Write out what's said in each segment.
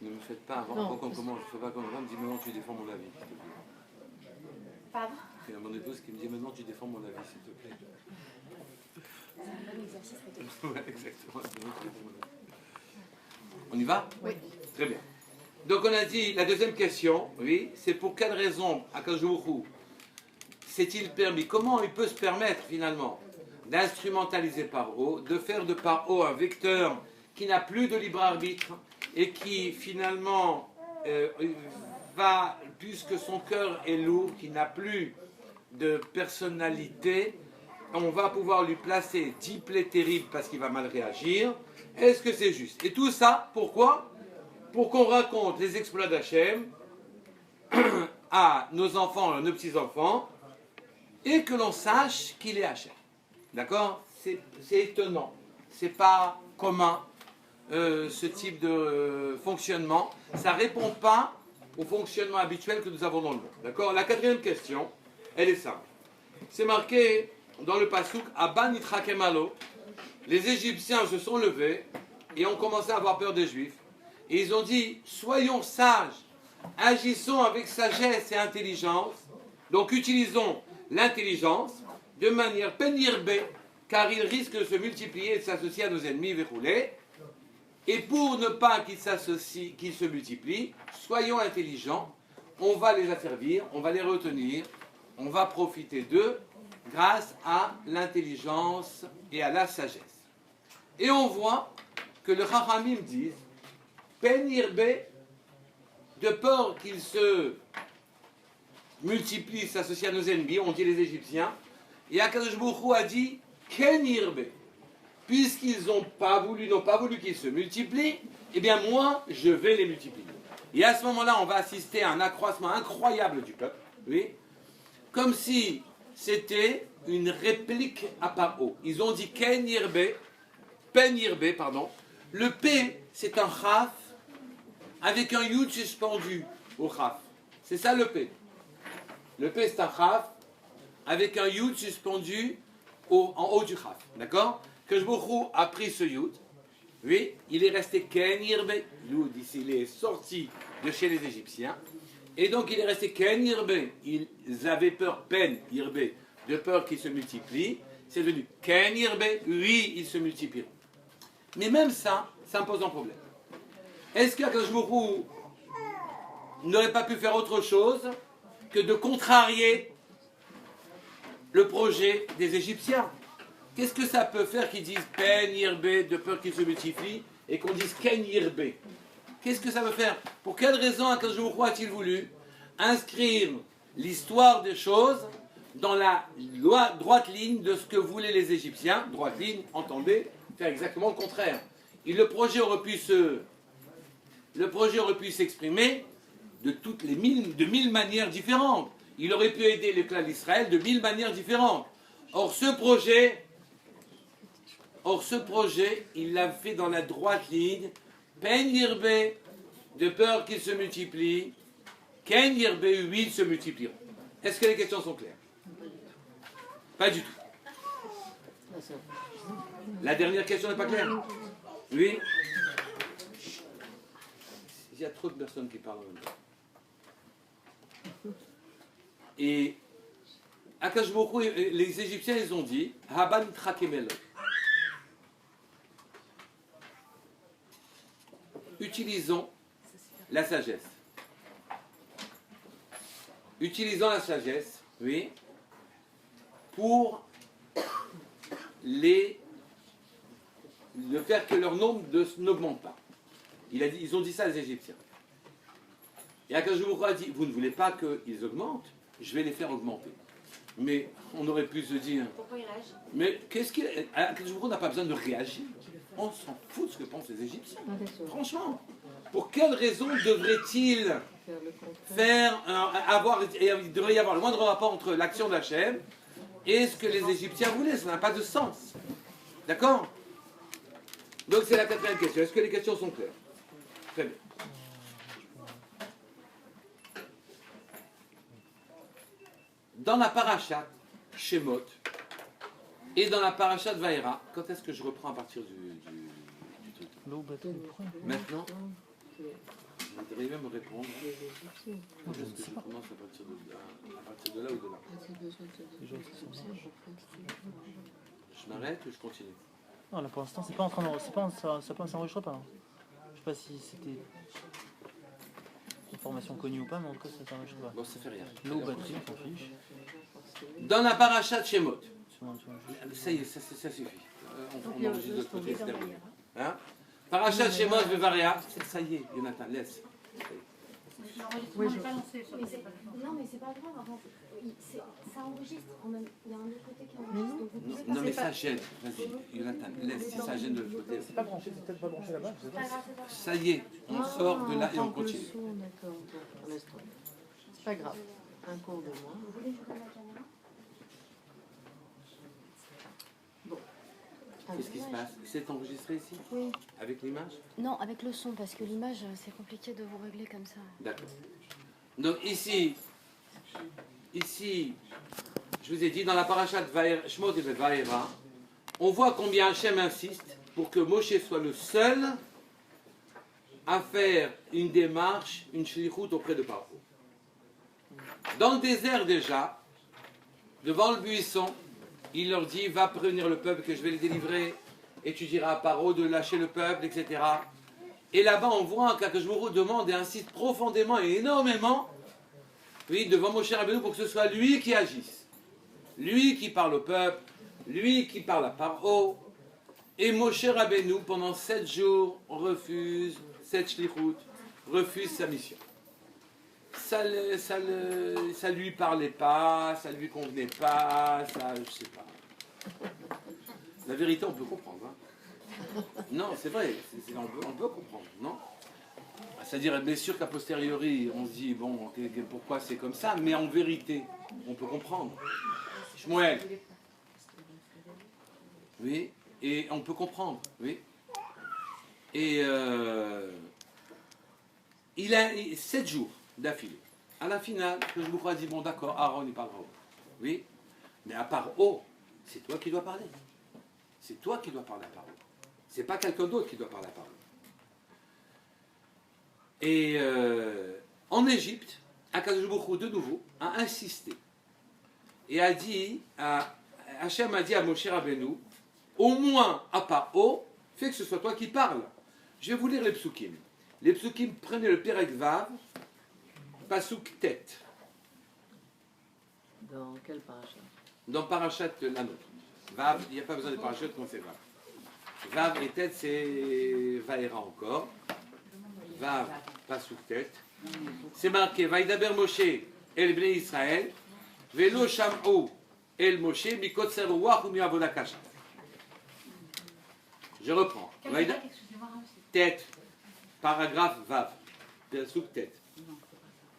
Ne me faites pas avant qu'on commence. Je ne fais pas comme me dit maintenant tu défends mon avis. Pardon? Il y a mon épouse qui me dit maintenant tu défends mon avis, s'il te plaît. C'est un bon exercice. Ouais, exactement. On y va? Oui. Très bien. Donc on a dit, la deuxième question, oui, c'est pour quelle raison Akadosh Baruch Hu s'est-il permis, comment il peut se permettre finalement d'instrumentaliser Paro, de faire de Paro un vecteur qui n'a plus de libre arbitre et qui finalement va, puisque son cœur est lourd, qui n'a plus de personnalité, on va pouvoir lui placer 10 plaies terribles parce qu'il va mal réagir. Est-ce que c'est juste? Et tout ça, pourquoi? Pour qu'on raconte les exploits d'Hachem à nos enfants, à nos petits-enfants, et que l'on sache qu'il est Hachem. D'accord? C'est étonnant. C'est pas commun, ce type de fonctionnement. Ça ne répond pas au fonctionnement habituel que nous avons dans le monde. D'accord? La quatrième question, elle est simple. C'est marqué dans le passouk Abba nitrakem alo. Les Égyptiens se sont levés et ont commencé à avoir peur des Juifs. Et ils ont dit, soyons sages, agissons avec sagesse et intelligence. Donc utilisons l'intelligence de manière pénirbe, car ils risquent de se multiplier et de s'associer à nos ennemis verroulés. Et pour ne pas qu'ils s'associent, qu'ils se multiplient, soyons intelligents, on va les asservir, on va les retenir, on va profiter d'eux grâce à l'intelligence et à la sagesse. Et on voit que le Chachamim disent Penirbe, de peur qu'ils se multiplient, s'associent à nos ennemis, on dit les Égyptiens, et Akadosh Baruch Hu a dit Kenirbe, puisqu'ils n'ont pas voulu qu'ils se multiplient, eh bien moi, je vais les multiplier. Et à ce moment-là, on va assister à un accroissement incroyable du peuple, oui, comme si c'était une réplique à Paro. Ils ont dit Kenirbe, Penirbe, pardon. Le P, c'est un Chaf avec un Yud suspendu au Chaf. C'est ça le P. Le P, c'est un Chaf avec un Yud suspendu en haut du Chaf. D'accord? Que Baruch Hu a pris ce Yud. Oui, il est resté Kenirbe. Yud, ici, il est sorti de chez les Égyptiens. Et donc, il est resté Kenirbe. Ils avaient peur, Penirbe, de peur qu'il se multiplie. C'est devenu Kenirbe. Oui, ils se multiplient. Mais même ça, ça me pose un problème. Est-ce qu'Akadosh Baruch Hu n'aurait pas pu faire autre chose que de contrarier le projet des Égyptiens? Qu'est-ce que ça peut faire qu'ils disent Pen Yirbe, de peur qu'ils se multiplient, et qu'on dise Ken Yirbe? Qu'est-ce que ça veut faire? Pour quelle raison Akadosh Baruch Hu a-t-il voulu inscrire l'histoire des choses dans la droite ligne de ce que voulaient les Égyptiens? Droite ligne, entendez, faire exactement le contraire. Et le projet aurait pu s'exprimer de toutes les mille manières différentes. Il aurait pu aider le clan d'Israël de 1000 manières différentes. Or ce projet, il l'a fait dans la droite ligne. Pen Yirbe, de peur qu'il se multiplie. Ken Yirbe, oui, ils se multiplieront. Est-ce que les questions sont claires? Pas du tout. La dernière question n'est pas claire? Oui? Il y a trop de personnes qui parlent en même temps. Et Akadosh Baruch Hu, les Égyptiens, ils ont dit Haban Trakemel. Utilisons la sagesse. Utilisons la sagesse, oui, pour de faire que leur nombre n'augmente pas. Ils ont dit ça aux Égyptiens. Et Akadosh Baruch Hu a dit, vous ne voulez pas qu'ils augmentent, je vais les faire augmenter. Mais on aurait pu se dire... Pourquoi il réagit? Mais qu'est-ce qu'il... Akadosh Baruch Hu n'a pas besoin de réagir. On s'en fout de ce que pensent les Égyptiens. Franchement. Pour quelle raison devrait-il il devrait y avoir le moindre rapport entre l'action d'Hachem et ce que les Égyptiens voulaient? Ça n'a pas de sens. D'accord? Donc c'est la quatrième question. Est-ce que les questions sont claires? Très bien. Dans la parashat Shemot et dans la parashat Vaïra, quand est-ce que je reprends à partir du truc? Maintenant? Vous devriez me répondre. Est-ce que je commence à partir de là ou de là? Je m'arrête ou je continue? Non, là pour l'instant, c'est pas en train de. Ça s'enregistre pas. Hein. Je sais pas si c'était une formation connue ou pas, mais en tout cas, ça s'enregistre pas. Bon, ça fait rien. L'eau, batterie, on s'en fiche. Dans la paracha de Shemot. C'est bon, tu vois. Ça y est, ça suffit. On enregistre de l'autre côté, c'est terminé. Hein? Paracha de Shemot, Vevaria. Ça y est, Jonathan, laisse. Oui, je... Non, mais c'est pas grave. Enfin, ça enregistre. Il y a un autre côté qui enregistre. Donc vous pouvez Non, mais ça gêne. Vas-y, Jonathan, laisse. Si ça gêne de l'autre côté. C'est pas branché, c'est peut-être pas branché là-bas. Ça y est, on sort de là et on continue. D'accord, laisse tomber. C'est pas grave. Un cours de moins. Vous voulez que je prenne la caméra? Bon. Qu'est-ce qui se passe? C'est enregistré ici? Oui. Avec l'image? Non, avec le son, parce que l'image, c'est compliqué de vous régler comme ça. D'accord. Donc ici, je vous ai dit, dans la paracha de Shemot et Vaera, on voit combien Hachem insiste pour que Moshe soit le seul à faire une démarche, une shlichut auprès de Paro. Dans le désert déjà, devant le buisson, il leur dit, va prévenir le peuple que je vais les délivrer, et tu diras à Paro de lâcher le peuple, etc. Et là-bas, on voit qu'Akashvoro demande et insiste profondément et énormément, oui, devant Moshe Rabbeinu, pour que ce soit lui qui agisse. Lui qui parle au peuple, lui qui parle à Paro. Et Moshe Rabbeinu, pendant 7 jours, refuse cette shlichut, refuse sa mission. Ça lui parlait pas, ça lui convenait pas, ça, je sais pas. La vérité, on peut comprendre. Hein. Non, c'est vrai, on peut comprendre, non? C'est-à-dire, bien sûr qu'à posteriori, on se dit, bon, pourquoi c'est comme ça, mais en vérité, on peut comprendre. Shmuel. Oui, et on peut comprendre, oui. Et il a 7 jours d'affilée. À la finale, je vous crois dit, bon d'accord, Aaron il parlera. Oui, mais à Paro, c'est toi qui dois parler. C'est toi qui dois parler à Paro. C'est pas quelqu'un d'autre qui doit parler à Paro. Et en Égypte, Akadosh Baruch Hu de nouveau a insisté et a dit, Hachem a dit à Moshe Rabbeinu, au moins à Paro, fais que ce soit toi qui parles. Je vais vous lire les psukim. Les psukim, prenez le Perek Vav, Pasuk Tet. Dans quel parachat? Dans Parachat la nôtre. Vav, il n'y a pas besoin de Parachat, comme c'est Vav. Vav et Tet, c'est Vaera encore. Vav, Pasuk Tet. C'est marqué, Vaïdaber Moshe, El Bnei Israël, Velo Sham'u, El Moshe, Mikot Serouach ou Miavoda Kasha. Je reprends. Tet, paragraphe Vav, Pasuk Tet.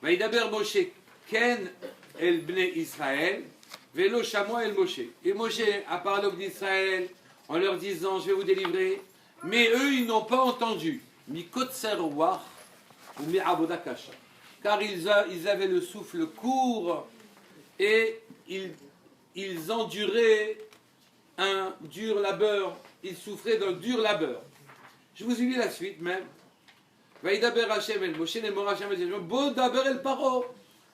Vaïdaber Moshe, Ken El Bnei Israël, Velo Sham'u El Moshe. Et Moshe a parlé aux Bnei Israël en leur disant, je vais vous délivrer. Mais eux, ils n'ont pas entendu. Mikot Serouach ou Miavoda Kasha. Car ils avaient le souffle court et ils enduraient un dur labeur. Ils souffraient d'un dur labeur. Je vous ai lu la suite même. Vaïdaber Hashem el Moshe Nemor Hashem el Moshe Bo daber el Paro.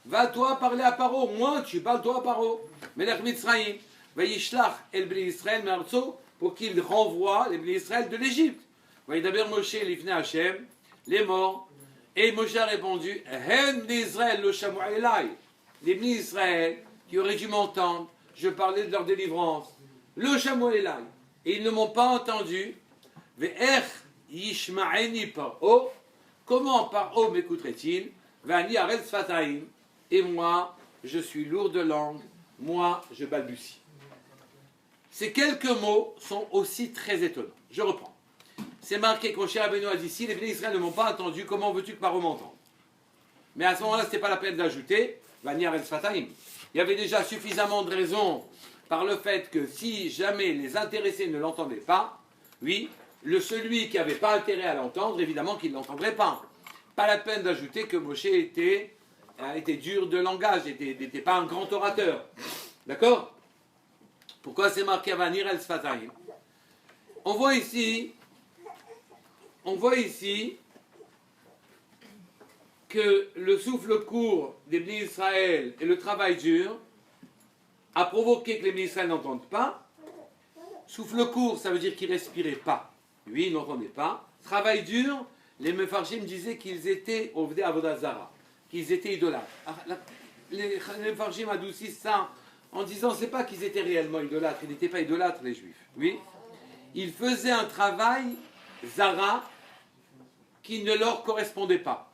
Va-toi parler à Paro. Moi, tu parles toi à Paro. Melech Mitzrayim. Vaïshlach el Bnei Israël me'artso pour qu'il renvoie les Bnei Israël de l'Égypte. Vaïdaber Moshe l'ifne Hashem les morts. Et Moshe a répondu, Hen d'Israël le Shamu Elai. Les Bnei Israël qui auraient dû m'entendre, je parlais de leur délivrance. Le Shamu Elai. Et ils ne m'ont pas entendu. Ve'er yishma'eni Paro. Comment Paro m'écouterait-il? Ve'ani arel sfataim. Et moi, je suis lourd de langue. Moi, je balbutie. Ces quelques mots sont aussi très étonnants. Je reprends. C'est marqué que Moshe Rabbeinu a dit, si les Bnei Israël ne m'ont pas entendu, comment veux-tu que Paro m'entende? Mais à ce moment-là, ce n'était pas la peine d'ajouter, Vani arel sfataim. Il y avait déjà suffisamment de raisons par le fait que si jamais les intéressés ne l'entendaient pas, oui, celui qui n'avait pas intérêt à l'entendre, évidemment qu'il ne l'entendrait pas. Pas la peine d'ajouter que Moshe était dur de langage, n'était pas un grand orateur. D'accord? Pourquoi c'est marqué Vanir el Sfataim? On voit ici que le souffle court des Bnei Israël et le travail dur a provoqué que les Bnei Israël n'entendent pas. Souffle court, ça veut dire qu'ils ne respiraient pas. Lui, il n'entendait pas. Travail dur, les Mefarshim disaient qu'ils étaient Ovdei Avodah Zara, qu'ils étaient idolâtres. Les Mefarshim adoucissent ça en disant c'est pas qu'ils étaient réellement idolâtres, ils n'étaient pas idolâtres les Juifs. Oui, ils faisaient un travail Zara qui ne leur correspondait pas.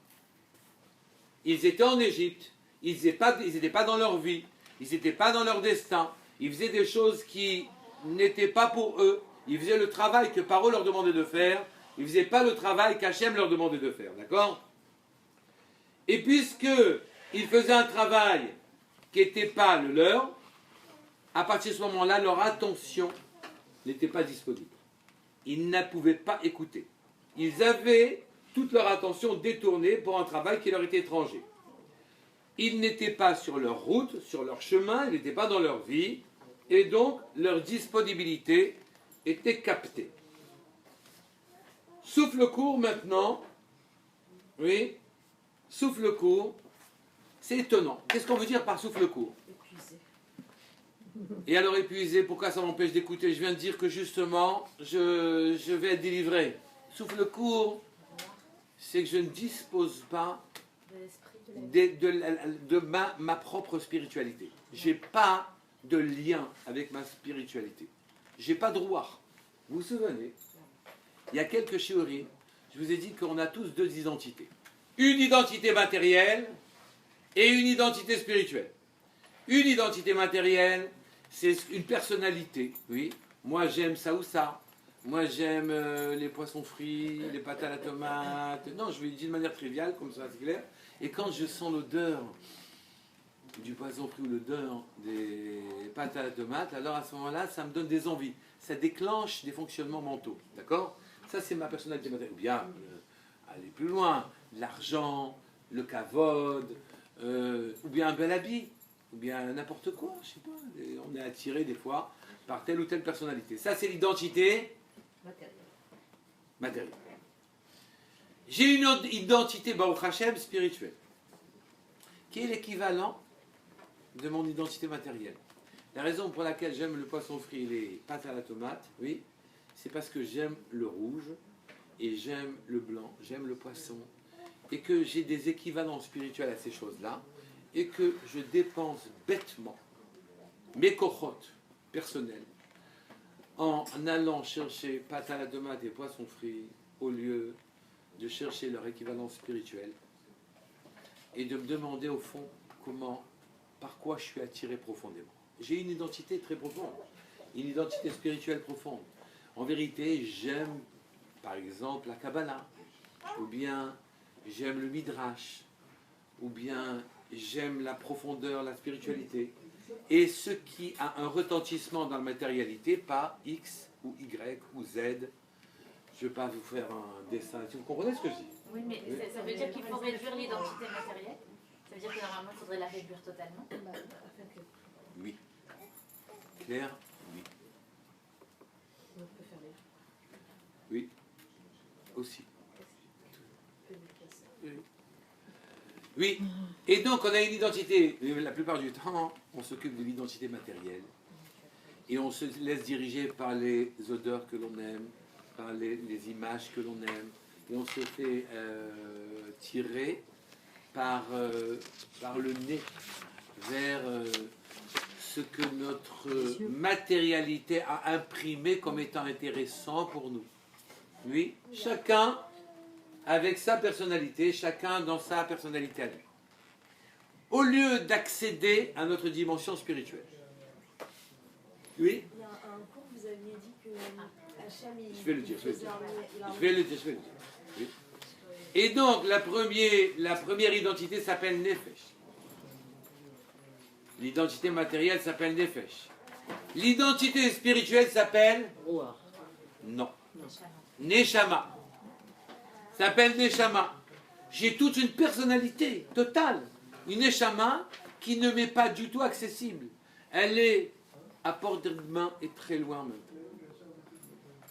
Ils étaient en Égypte, ils n'étaient pas dans leur vie, ils n'étaient pas dans leur destin, ils faisaient des choses qui n'étaient pas pour eux, ils faisaient le travail que Paro leur demandait de faire, ils ne faisaient pas le travail qu'Hachem leur demandait de faire, d'accord? Et puisqu'ils faisaient un travail qui n'était pas le leur, à partir de ce moment-là, leur attention n'était pas disponible. Ils ne pouvaient pas écouter. Ils avaient toute leur attention détournée pour un travail qui leur était étranger. Ils n'étaient pas sur leur route, sur leur chemin, ils n'étaient pas dans leur vie, et donc leur disponibilité était captée. Souffle court maintenant, oui, souffle court, c'est étonnant. Qu'est-ce qu'on veut dire par souffle court? Épuisé. Et alors épuisé, pourquoi ça m'empêche d'écouter? Je viens de dire que justement, je vais être délivré. Souffle court, c'est que je ne dispose pas de ma propre spiritualité. Je n'ai pas de lien avec ma spiritualité. Je n'ai pas de roi. Vous vous souvenez? Il y a quelques shiurim, je vous ai dit qu'on a tous deux identités. Une identité matérielle et une identité spirituelle. Une identité matérielle, c'est une personnalité, oui. Moi j'aime ça ou ça. Moi j'aime les poissons frits, les pâtes à la tomate. Non, je vais le dire de manière triviale, comme ça c'est clair. Et quand je sens l'odeur du poisson frit ou l'odeur des pâtes à la tomate, alors à ce moment-là, ça me donne des envies. Ça déclenche des fonctionnements mentaux, d'accord? Ça c'est ma personnalité matérielle. Ou bien, aller plus loin, l'argent, le kavod, ou bien un bel habit, ou bien n'importe quoi, je sais pas. Et on est attiré des fois par telle ou telle personnalité. Ça c'est l'identité matérielle. J'ai une identité, Baruch Hashem, spirituelle, qui est l'équivalent de mon identité matérielle. La raison pour laquelle j'aime le poisson frit et les pâtes à la tomate, oui, c'est parce que j'aime le rouge et j'aime le blanc, j'aime le poisson, et que j'ai des équivalents spirituels à ces choses-là, et que je dépense bêtement mes cochotes personnelles en allant chercher pâtes à la tomate et poissons frits au lieu de chercher leur équivalent spirituel et de me demander au fond par quoi je suis attiré profondément. J'ai une identité très profonde, une identité spirituelle profonde. En vérité, j'aime par exemple la Kabbalah, ou bien j'aime le Midrash, ou bien j'aime la profondeur, la spiritualité. Et ce qui a un retentissement dans la matérialité, pas X ou Y ou Z. Je ne vais pas vous faire un dessin. Vous comprenez ce que je dis? Oui, mais ça veut dire qu'il faut réduire l'identité matérielle? Ça veut dire que normalement, il faudrait la réduire totalement? Oui. Claire, oui. Oui. Aussi. Oui. Et donc, on a une identité. La plupart du temps, on s'occupe de l'identité matérielle. Et on se laisse diriger par les odeurs que l'on aime, par les images que l'on aime. Et on se fait tirer par le nez vers ce que notre matérialité a imprimé comme étant intéressant pour nous. Oui, chacun avec sa personnalité, chacun dans sa personnalité à lui. Au lieu d'accéder à notre dimension spirituelle. Oui? Il y a un cours, vous aviez dit que Hachem, Je vais le dire. Oui. Et donc, la première identité s'appelle Nefesh. L'identité matérielle s'appelle Nefesh. L'identité spirituelle s'appelle Ruach. Non. Neshama. S'appelle Neshama. J'ai toute une personnalité totale. Une Neshama qui ne m'est pas du tout accessible. Elle est à portée de main et très loin même.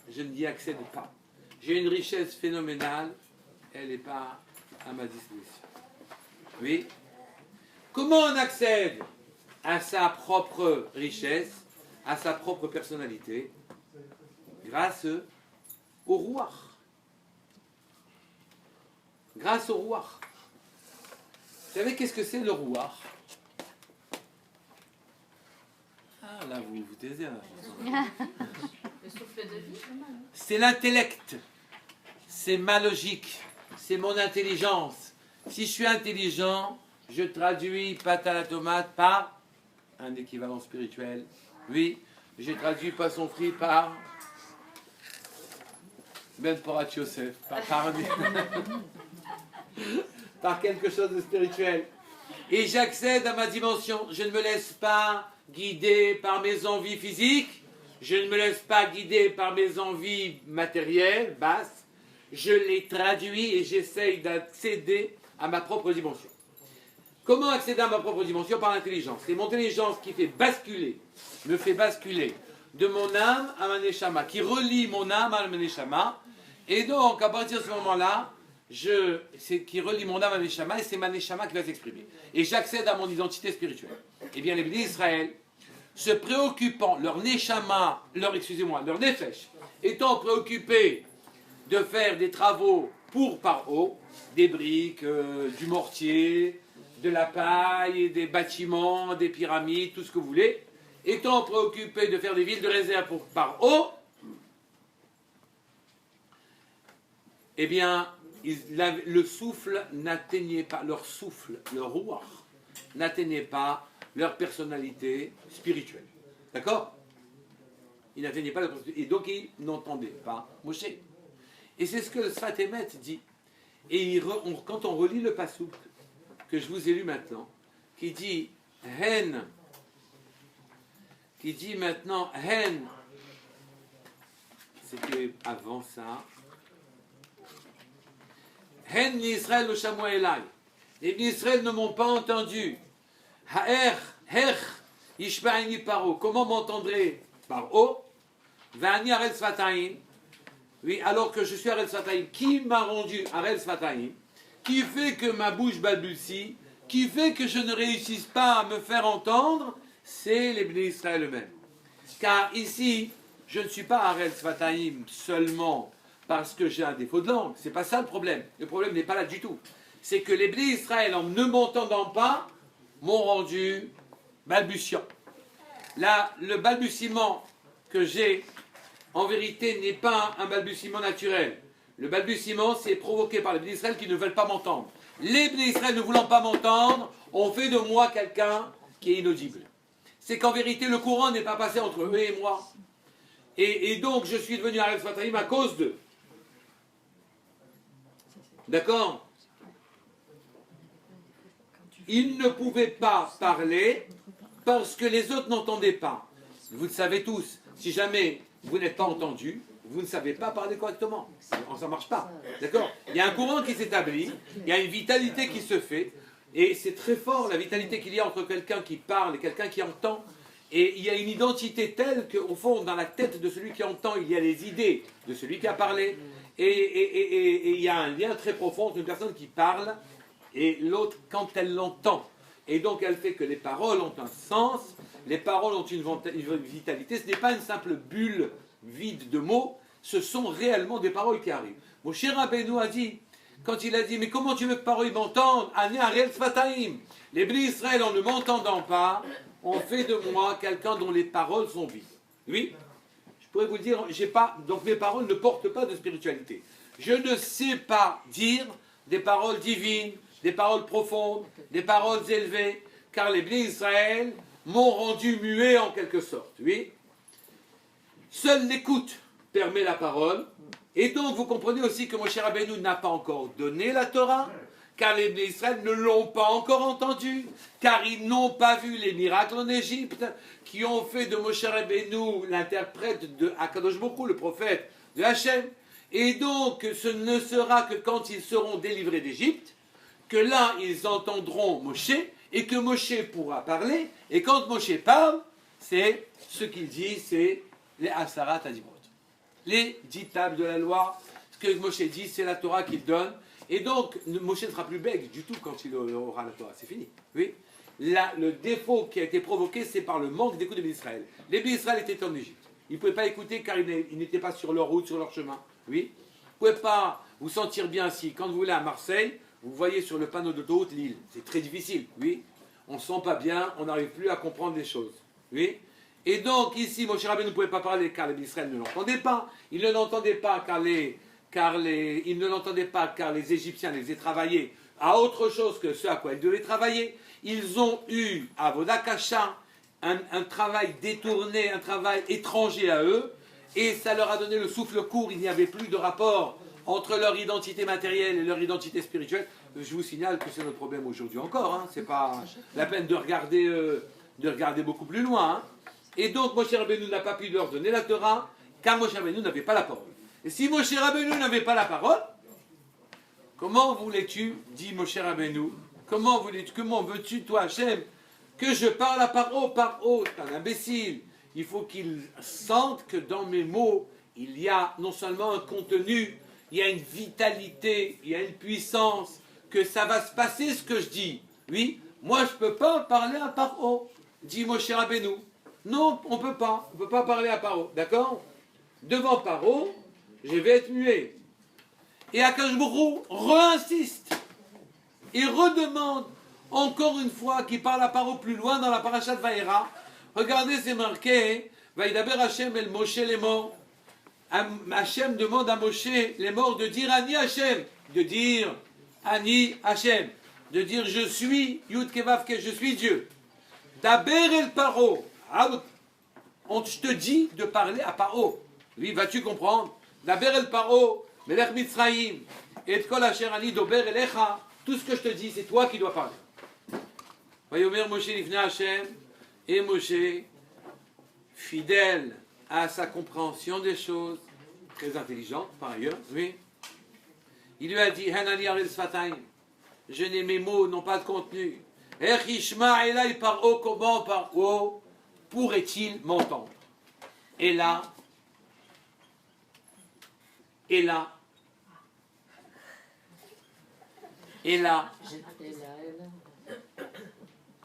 Je n'y accède pas. J'ai une richesse phénoménale. Elle n'est pas à ma disposition. Oui. Comment on accède à sa propre richesse, à sa propre personnalité? Grâce au roi. Grâce au roi. Vous savez qu'est-ce que c'est le roi? Ah là, vous taisez. Le souffle de vie. C'est l'intellect. C'est ma logique. C'est mon intelligence. Si je suis intelligent, je traduis pâte à la tomate par un équivalent spirituel. Oui, j'ai traduit poisson frit par Ben Porat Yosef, par quelque chose de spirituel. Et j'accède à ma dimension. Je ne me laisse pas guider par mes envies physiques. Je ne me laisse pas guider par mes envies matérielles, basses. Je les traduis et j'essaye d'accéder à ma propre dimension. Comment accéder à ma propre dimension? Par l'intelligence. C'est mon intelligence qui me fait basculer de mon âme à ma neshama, qui relie mon âme à ma neshama. Et donc, à partir de ce moment-là, c'est qui relie mon âme à ma neshama, et c'est ma neshama qui va s'exprimer. Et j'accède à mon identité spirituelle. Eh bien, les bénis d'Israël, se préoccupant, leur neshama, leur nefesh, étant préoccupés de faire des travaux pour Paro, des briques, du mortier, de la paille, des bâtiments, des pyramides, tout ce que vous voulez, étant préoccupés de faire des villes de réserve pour Paro, eh bien, le souffle n'atteignait pas, leur souffle, leur roi, n'atteignait pas leur personnalité spirituelle. D'accord? Ils n'atteignaient pas leur personnalité. Et donc, ils n'entendaient pas Moshe. Et c'est ce que le Sfat Emet dit. Et quand on relit le Passouk, que je vous ai lu maintenant, qui dit Hen, qui dit maintenant Hen, c'était avant ça, Hen l'Israël le chamois elai. Les Israël ne m'ont pas entendu. Ha'er, her, yishba'ini paro. Comment m'entendrez Paro? Va'ani arel sfataim. Oui, alors que je suis arel sfataim. Qui m'a rendu arel sfataim? Qui fait que ma bouche balbutie? Qui fait que je ne réussisse pas à me faire entendre? C'est les Bnei Israël eux-mêmes. Car ici, je ne suis pas arel sfataim seulement parce que j'ai un défaut de langue. C'est pas ça le problème. Le problème n'est pas là du tout. C'est que les Bnei Israël, en ne m'entendant pas, m'ont rendu balbutiant. Là, le balbutiement que j'ai, en vérité, n'est pas un balbutiement naturel. Le balbutiement, c'est provoqué par les Bnei Israël qui ne veulent pas m'entendre. Les Bnei Israël ne voulant pas m'entendre, ont fait de moi quelqu'un qui est inaudible. C'est qu'en vérité, le courant n'est pas passé entre eux et moi. Et donc, je suis devenu Arel Sfataim à cause d'eux. D'accord? Ils ne pouvaient pas parler parce que les autres n'entendaient pas. Vous le savez tous, si jamais vous n'êtes pas entendu, vous ne savez pas parler correctement. Ça ne marche pas. D'accord? Il y a un courant qui s'établit, il y a une vitalité qui se fait, et c'est très fort la vitalité qu'il y a entre quelqu'un qui parle et quelqu'un qui entend. Et il y a une identité telle qu'au fond, dans la tête de celui qui entend, il y a les idées de celui qui a parlé. Et il y a un lien très profond entre une personne qui parle et l'autre quand elle l'entend. Et donc elle fait que les paroles ont un sens, les paroles ont une vitalité. Ce n'est pas une simple bulle vide de mots, ce sont réellement des paroles qui arrivent. Moshe Rabbeinu a dit, quand il a dit, mais comment tu veux que paroles m'entendent? Ani Ariel Sfataim. Les Bnei Israël, en ne m'entendant pas, ont fait de moi quelqu'un dont les paroles sont vides. Oui, je pourrais vous le dire, donc mes paroles ne portent pas de spiritualité. Je ne sais pas dire des paroles divines, des paroles profondes, des paroles élevées, car les Bnei Israël m'ont rendu muet en quelque sorte. Oui. Seule l'écoute permet la parole, et donc vous comprenez aussi que Moshe Rabbeinu n'a pas encore donné la Torah, car les Bnei Israël ne l'ont pas encore entendu, car ils n'ont pas vu les miracles en Égypte, qui ont fait de Moshe Rabbeinu l'interprète de Akadosh Baruch Hu, le prophète de Hachem. Et donc, ce ne sera que quand ils seront délivrés d'Égypte, que là, ils entendront Moshe, et que Moshe pourra parler, et quand Moshe parle, c'est ce qu'il dit, c'est les Asarat Adibot. Les 10 tables de la loi, ce que Moshe dit, c'est la Torah qu'il donne, Et donc, Moshe ne sera plus bègue du tout quand il aura la Torah. C'est fini. Oui. Là, le défaut qui a été provoqué, c'est par le manque d'écoute des Bénis Israël. Les Bénis Israël étaient en Égypte. Ils ne pouvaient pas écouter car ils n'étaient pas sur leur route, sur leur chemin. Oui. Vous ne pouvez pas vous sentir bien si, quand vous voulez à Marseille, vous voyez sur le panneau d'autoroute l'île. C'est très difficile. Oui. On ne se sent pas bien, on n'arrive plus à comprendre les choses. Oui. Et donc, ici, Moshe Rabbeinu ne pouvait pas parler car les Bénis Israël ne l'entendaient pas. Ils ne l'entendaient pas car ils ne l'entendaient pas car les Égyptiens les faisaient travailler à autre chose que ce à quoi ils devaient travailler. Ils ont eu à Vodakasha un travail détourné, un travail étranger à eux, et ça leur a donné le souffle court. Il n'y avait plus de rapport entre leur identité matérielle et leur identité spirituelle. Je vous signale que c'est notre problème aujourd'hui encore. Hein. C'est pas la peine de regarder beaucoup plus loin. Hein. Et donc Moshe Rabbeinu n'a pas pu leur donner la Torah, car Moshe Rabbeinu n'avait pas la parole. Et si Moshe Rabbeinu n'avait pas la parole, comment voulais-tu, dit Moshe Rabbeinu, comment veux-tu, toi, Hachem, que je parle à Paro? Paro, c'est un imbécile. Il faut qu'il sente que dans mes mots, il y a non seulement un contenu, il y a une vitalité, il y a une puissance, que ça va se passer ce que je dis. Oui, moi je ne peux pas parler à Paro, dit Moshe Rabbeinu. Non, on ne peut pas parler à Paro, d'accord? Devant Paro, je vais être muet. Et Akadosh Baruch Hu reinsiste et redemande encore une fois qu'il parle à Paro plus loin dans la paracha de Vaïra. Regardez, c'est marqué Vaïdaber Hashem el Moshe les morts. Hashem demande à Moshe les morts de dire Ani Hashem, de dire Ani Hashem, de dire je suis Yud Kevav que je suis Dieu. Daber el Paro. Je te dis de parler à Paro. Oui, vas-tu comprendre? Daber el Paro, Melech Mitzrayim, et Kol Asher Ani Dober Elecha. Tout ce que je te dis, c'est toi qui dois parler. Vayomer Moshe Livne Hashem, et Moshe, fidèle à sa compréhension des choses, très intelligente par ailleurs, oui. Il lui a dit, Hanani Arel Sfatayim, je n'ai mes mots, n'ont pas de contenu. Echishma Elai Paro, comment Paro pourrait-il m'entendre? Et là,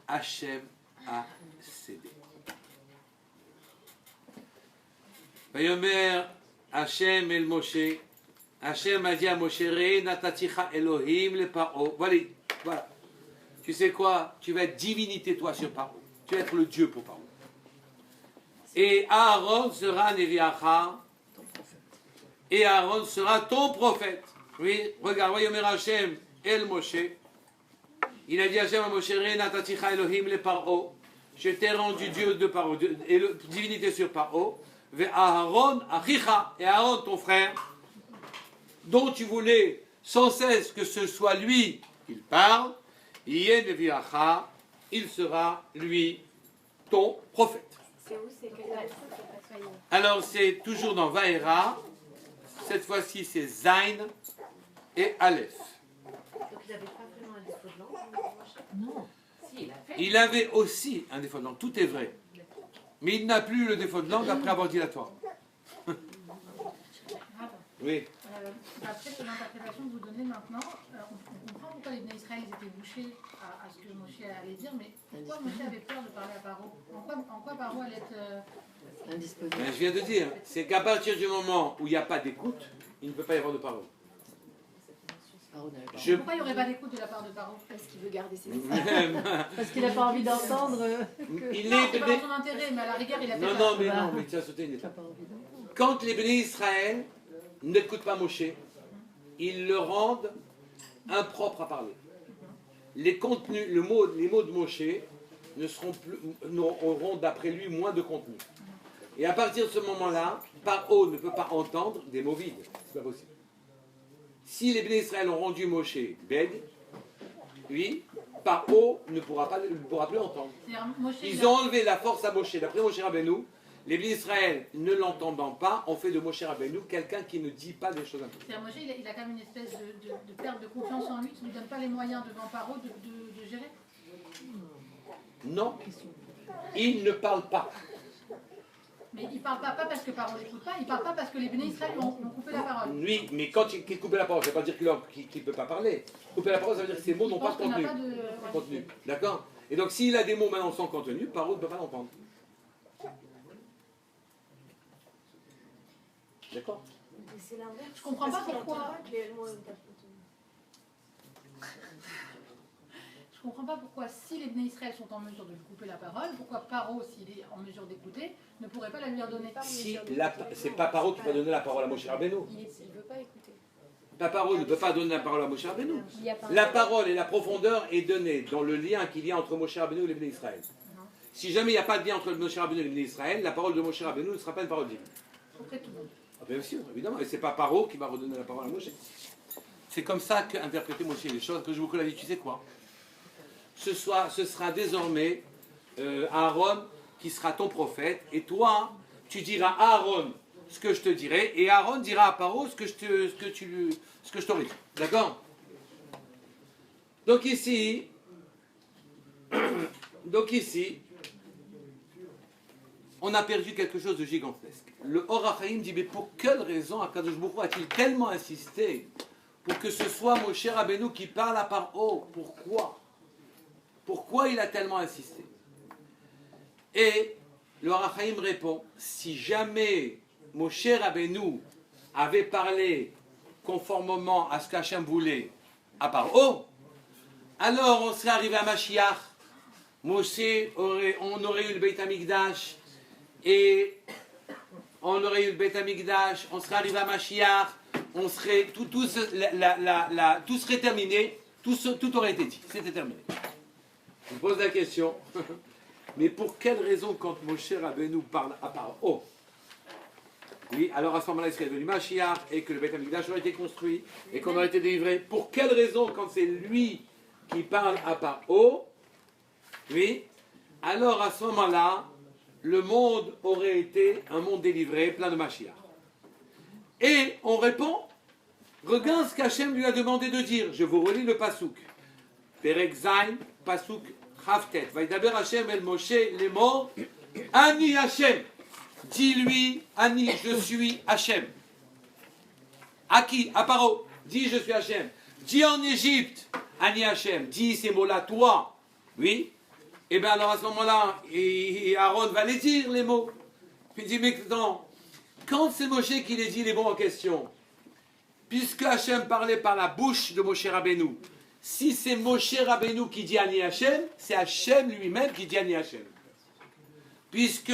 Hachem a cédé. Vayomer Hachem el Moshe. Hachem a dit à Moshe, Re nataticha Elohim le Paro. Voilà. Tu sais quoi? Tu vas être divinité toi sur Paro. Tu vas être le Dieu pour Paro. Et Aaron sera Neviacha. Et Aaron sera ton prophète. Oui, regarde, Vayomer Hachem el Moshe. Il a dit à Hachem à Moshe, Nataticha Elohim le Paro. Je t'ai rendu Dieu de Paro, divinité sur Paro. Ve Aaron Achicha, et Aaron ton frère, dont tu voulais sans cesse que ce soit lui qu'il parle, Yé Neviacha, il sera lui ton prophète. C'est où? C'est quel verset? Alors c'est toujours dans Vaïra, cette fois-ci c'est Zain et Aleph. Donc il n'avait pas vraiment un défaut de langue? Non. Si, il a fait. Il avait aussi un défaut de langue, tout est vrai. Mais il n'a plus le défaut de langue après avoir dit la Torah. Oui. Après l'interprétation que vous donnez maintenant, on comprend pourquoi les Bnei Israël étaient bouchés à ce que Moshe allait dire, mais pourquoi Moshe avait peur de parler à Paro? En quoi Paro allait être... Indisponible. Ben, je viens de dire, c'est qu'à partir du moment où il n'y a pas d'écoute, il ne peut pas y avoir de parole. Pourquoi il n'y aurait pas d'écoute de la part de Paro? Parce qu'il veut garder ses Parce qu'il n'a pas envie d'entendre. Il Non, est c'est pas dans son intérêt, mais à la rigueur, il a fait ça. mais tu as sauté une étape. Pas envie d'entendre. Quand les bénis Israël n'écoutent pas Moshe, ils le rendent impropre à parler. Les contenus, les mots de Moshe auront d'après lui moins de contenu. Et à partir de ce moment-là, Paro ne peut pas entendre des mots vides. C'est pas possible. Si les bénis Israël ont rendu Moshe bègue, oui, Paro ne pourra plus entendre. Ils ont enlevé la force à Moshe. D'après Moshe Rabbeinu, les bénis Israël, ne l'entendant pas, ont fait de Moshe Rabbeinu quelqu'un qui ne dit pas des choses importantes. C'est-à-dire Moshe, il a quand même une espèce de perte de confiance en lui qui ne lui donne pas les moyens devant Paro de gérer. Non, il ne parle pas. Mais il ne parle pas parce que Paro n'écoute pas, il ne parle pas parce que les Béné Israël ont coupé la parole. Oui, mais quand il coupe la parole, ça ne veut pas dire qu'il ne peut pas parler. Couper la parole, ça veut dire que ces mots n'ont pas de contenu. Contenu. D'accord? Et donc s'il a des mots maintenant sans contenu, Paro ne peut pas l'entendre. D'accord? C'est l'inverse. Je comprends pas pourquoi. Je comprends pas pourquoi, si les Béné Israël sont en mesure de lui couper la parole, pourquoi Paro, s'il est en mesure d'écouter, ne pourrait pas la lui redonner. Si c'est pas Paro qui va donner la parole à Moshe Rabbeinu. Il ne veut pas écouter. Paro ne peut pas donner la parole à Moshe Rabbeinu. La parole et la profondeur est donnée dans le lien qu'il y a entre Moshe Rabbeinu et les Béné Israël. Si jamais il n'y a pas de lien entre Moshe Rabbeinu et les Béné Israël, la parole de Moshe Rabbeinu ne sera pas une parole divine. Auprès de tout le monde. Ah, bien sûr, évidemment. Et c'est pas Paro qui va redonner la parole à Moshe. C'est comme ça qu'interpréter Moshe les choses. Que je vous l'ai dit, tu sais quoi? Ce sera désormais Aaron qui sera ton prophète, et toi, tu diras à Aaron ce que je te dirai, et Aaron dira à Paro ce que je t'aurai dit. D'accord? Donc ici, on a perdu quelque chose de gigantesque. Le Or HaChaim dit, mais pour quelle raison Akadosh Baruch Hu a-t-il tellement insisté pour que ce soit Moshe Rabbeinu qui parle à Paro? Pourquoi? Pourquoi il a tellement insisté? Et le Or HaChaim répond, si jamais Moshe Rabbeinu avait parlé conformément à ce qu'Hachem voulait à Paro, alors on serait arrivé à Mashiach, on aurait eu le Beit HaMikdash, et on aurait eu le Beit HaMikdash, on serait arrivé à Mashiach, on serait, tout serait terminé, tout aurait été dit, c'était terminé. Je vous pose la question, mais pour quelle raison quand Moshe Rabbeinu parle à Paro, oui, alors à ce moment-là il serait devenu Mashiach et que le Beit HaMikdash aurait été construit et qu'on aurait été délivré, pour quelle raison quand c'est lui qui parle à Paro, oui, alors à ce moment-là le monde aurait été un monde délivré, plein de Mashiach. Et on répond, regarde ce qu'Hachem lui a demandé de dire. Je vous relis le pasouk. Perek Zayin, pasouk Chavtet. Vaïdaber Hachem el Moshe les morts. Ani Hachem. Dis-lui, Ani, je suis Hachem. À qui? À Paro. Dis, je suis Hachem. Dis en Égypte, Ani Hachem. Dis ces mots-là, toi. Oui. Et bien alors à ce moment-là, Aaron va les dire, les mots. Il dit, mais non, quand c'est Moshe qui les dit les mots en question, puisque Hachem parlait par la bouche de Moshe Rabbeinu, si c'est Moshe Rabbeinu qui dit Ani Hachem, c'est Hachem lui-même qui dit Ani Hachem. Puisque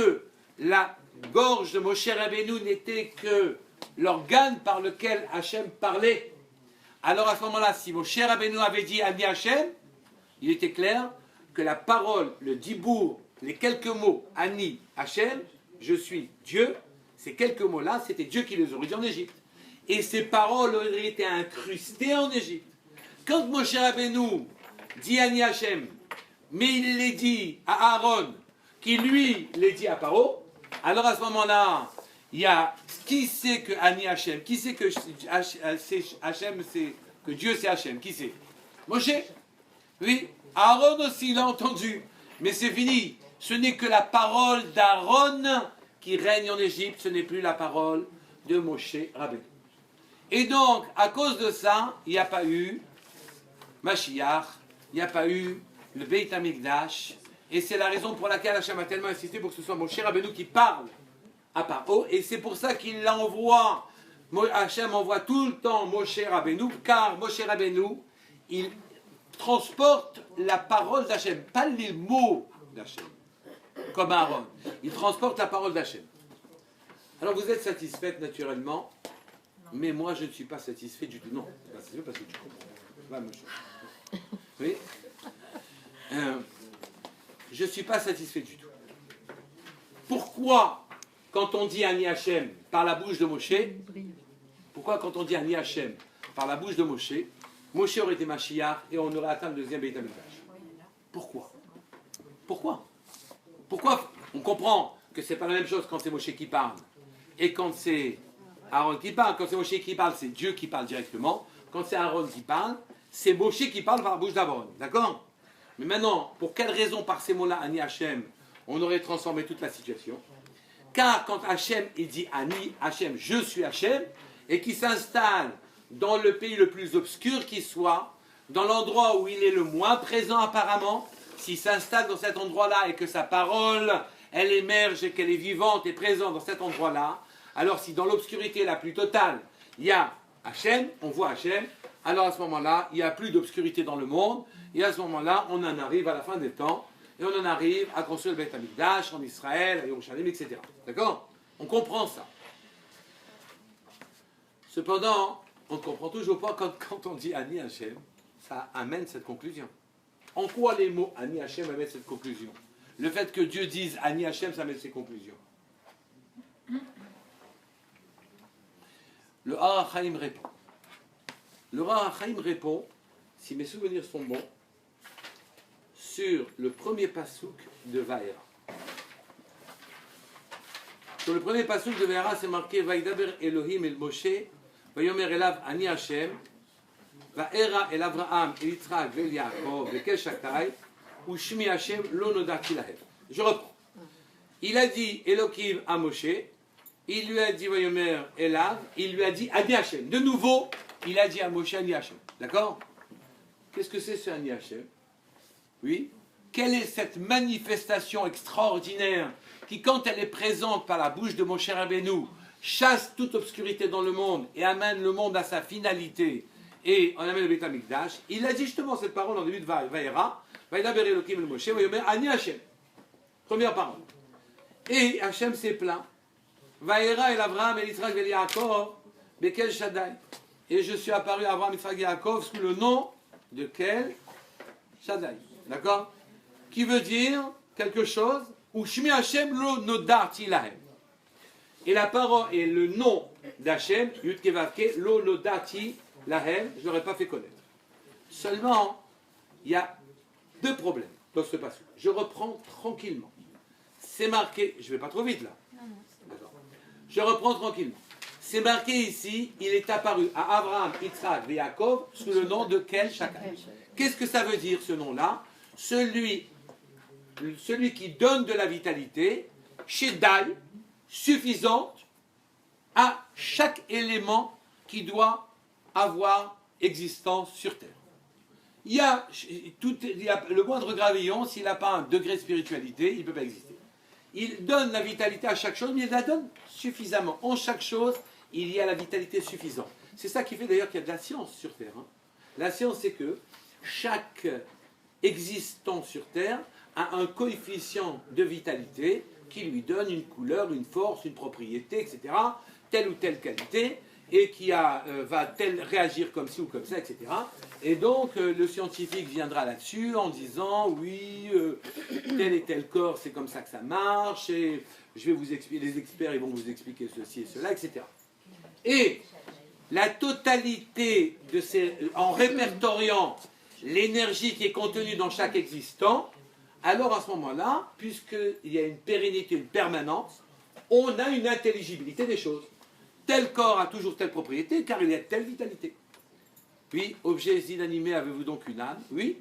la gorge de Moshe Rabbeinu n'était que l'organe par lequel Hachem parlait, alors à ce moment-là, si Moshe Rabbeinu avait dit Ani Hachem, il était clair que la parole, le dibour, les quelques mots Ani Hachem, je suis Dieu, ces quelques mots-là, c'était Dieu qui les aurait dit en Égypte. Et ces paroles auraient été incrustées en Égypte. Quand Moshe Rabbeinu dit Ani Hachem, mais il les dit à Aaron, qui lui les dit à Paro, alors à ce moment-là, il y a qui sait que Ani Hachem, qui sait que Hachem, c'est que Dieu c'est Hachem, qui sait? Moshe? Oui, Aaron aussi l'a entendu, mais c'est fini. Ce n'est que la parole d'Aaron qui règne en Égypte, ce n'est plus la parole de Moshe Rabbeinu. Et donc, à cause de ça, il n'y a pas eu Mashiach, il n'y a pas eu le Beit HaMikdash, et c'est la raison pour laquelle Hachem a tellement insisté pour que ce soit Moshe Rabbeinu qui parle à Paro, et c'est pour ça qu'il l'envoie, Hachem envoie tout le temps Moshe Rabbeinu, car Moshe Rabbeinu, il transporte la parole d'Hachem, pas les mots d'Hachem, comme Aaron. Il transporte la parole d'Hachem. Alors vous êtes satisfaite naturellement, mais moi je ne suis pas satisfait du tout. Non, c'est pas satisfait parce que tu comprends. Là, oui. Je ne suis pas satisfait du tout. Pourquoi, quand on dit Ani Hachem par la bouche de Moshe, pourquoi quand on dit Ani Hachem par la bouche de Moshe, Moshe aurait été Mashiach et on aurait atteint le deuxième Beit HaMikdash? Pourquoi? Pourquoi on comprend que c'est pas la même chose quand c'est Moshe qui parle et quand c'est Aaron qui parle. Quand c'est Moshe qui parle, c'est Dieu qui parle directement. Quand c'est Aaron qui parle, c'est Moshe qui parle par la bouche d'Aaron. D'accord? Mais maintenant, pour quelle raison par ces mots-là, Ani Hachem, on aurait transformé toute la situation? car quand Hachem, il dit Ani, Hachem, je suis Hachem, et qui s'installe dans le pays le plus obscur qui soit, dans l'endroit où il est le moins présent apparemment, s'il s'installe dans cet endroit-là et que sa parole, elle émerge et qu'elle est vivante et présente dans cet endroit-là, alors si dans l'obscurité la plus totale, il y a Hachem, on voit Hachem, alors à ce moment-là, il n'y a plus d'obscurité dans le monde, et à ce moment-là, on en arrive à la fin des temps, et on en arrive à construire le Beth Amikdash en Israël, à Yerushalayim, etc. D'accord? On comprend ça. Cependant, on ne comprend toujours pas quand on dit Ani Hachem, ça amène cette conclusion. En quoi les mots Ani Hachem amènent cette conclusion? Le fait que Dieu dise Ani Hachem, ça amène cette conclusion. Le Har HaChaim répond. Le Har HaChaim répond, si mes souvenirs sont bons, sur le premier pasouk de Vaïra. Sur le premier pasouk de Vaïra, c'est marqué Vaïdaber Elohim el Moshe, Vayomer elav Ani Hachem, Vaïra el Avraham el Yitzhak vel Yaakov vekel Shakai, Ushmi Hachem lo nodati lahem. Je reprends. Il a dit Elohim à Moshe, il lui a dit Vayomer elav, il lui a dit Ani Hachem. De nouveau, il a dit à Moshe Ani Hachem. D'accord? Qu'est-ce que c'est ce Ani Hachem? Oui. Quelle est cette manifestation extraordinaire qui, quand elle est présente par la bouche de Moshe Rabbeinu, chasse toute obscurité dans le monde et amène le monde à sa finalité et on amène le Beit HaMikdash? Il a dit justement cette parole en début de Vaïra, Vaïdaber Elohim el Moshe, Vayomer Ani Hachem. Première parole. Et Hachem s'est plaint. Vaïra el Avraham el Yitzhak vel Yaakov bekel Shaddai. Et je suis apparu à Avraham, Yitzhak et Yaakov sous le nom de quel? Shaddai. D'accord? Qui veut dire quelque chose, ou Shmi Hashem lo nodarti lahem. Et la parole et le nom d'Hachem, Yud Kevavke, lo nodarti lahem, je ne l'aurais pas fait connaître. Seulement, il y a deux problèmes dans ce passage. Je reprends tranquillement. C'est marqué, je ne vais pas trop vite là. D'accord. Je reprends tranquillement. C'est marqué ici, il est apparu à Abraham, Yitzhak et Yaakov sous le nom de quel chacun. Qu'est-ce que ça veut dire ce nom-là? Celui qui donne de la vitalité, Shaddai, suffisante à chaque élément qui doit avoir existence sur Terre. Il y a le moindre gravillon, s'il n'a pas un degré de spiritualité, il ne peut pas exister. Il donne la vitalité à chaque chose, mais il la donne suffisamment. En chaque chose, il y a la vitalité suffisante. C'est ça qui fait d'ailleurs qu'il y a de la science sur Terre. Hein. La science, c'est que chaque existant sur Terre a un coefficient de vitalité qui lui donne une couleur, une force, une propriété, etc. Telle ou telle qualité, et qui va réagir comme ci ou comme ça, etc. Et donc, le scientifique viendra là-dessus en disant, oui, tel et tel corps, c'est comme ça que ça marche, et je vais vous expliquer, les experts, ils vont vous expliquer ceci et cela, etc. Et la totalité de en répertoriant l'énergie qui est contenue dans chaque existant, alors à ce moment-là, puisqu'il y a une pérennité, une permanence, on a une intelligibilité des choses. Tel corps a toujours telle propriété, car il y a telle vitalité. Oui, objet inanimé, avez-vous donc une âme? Oui.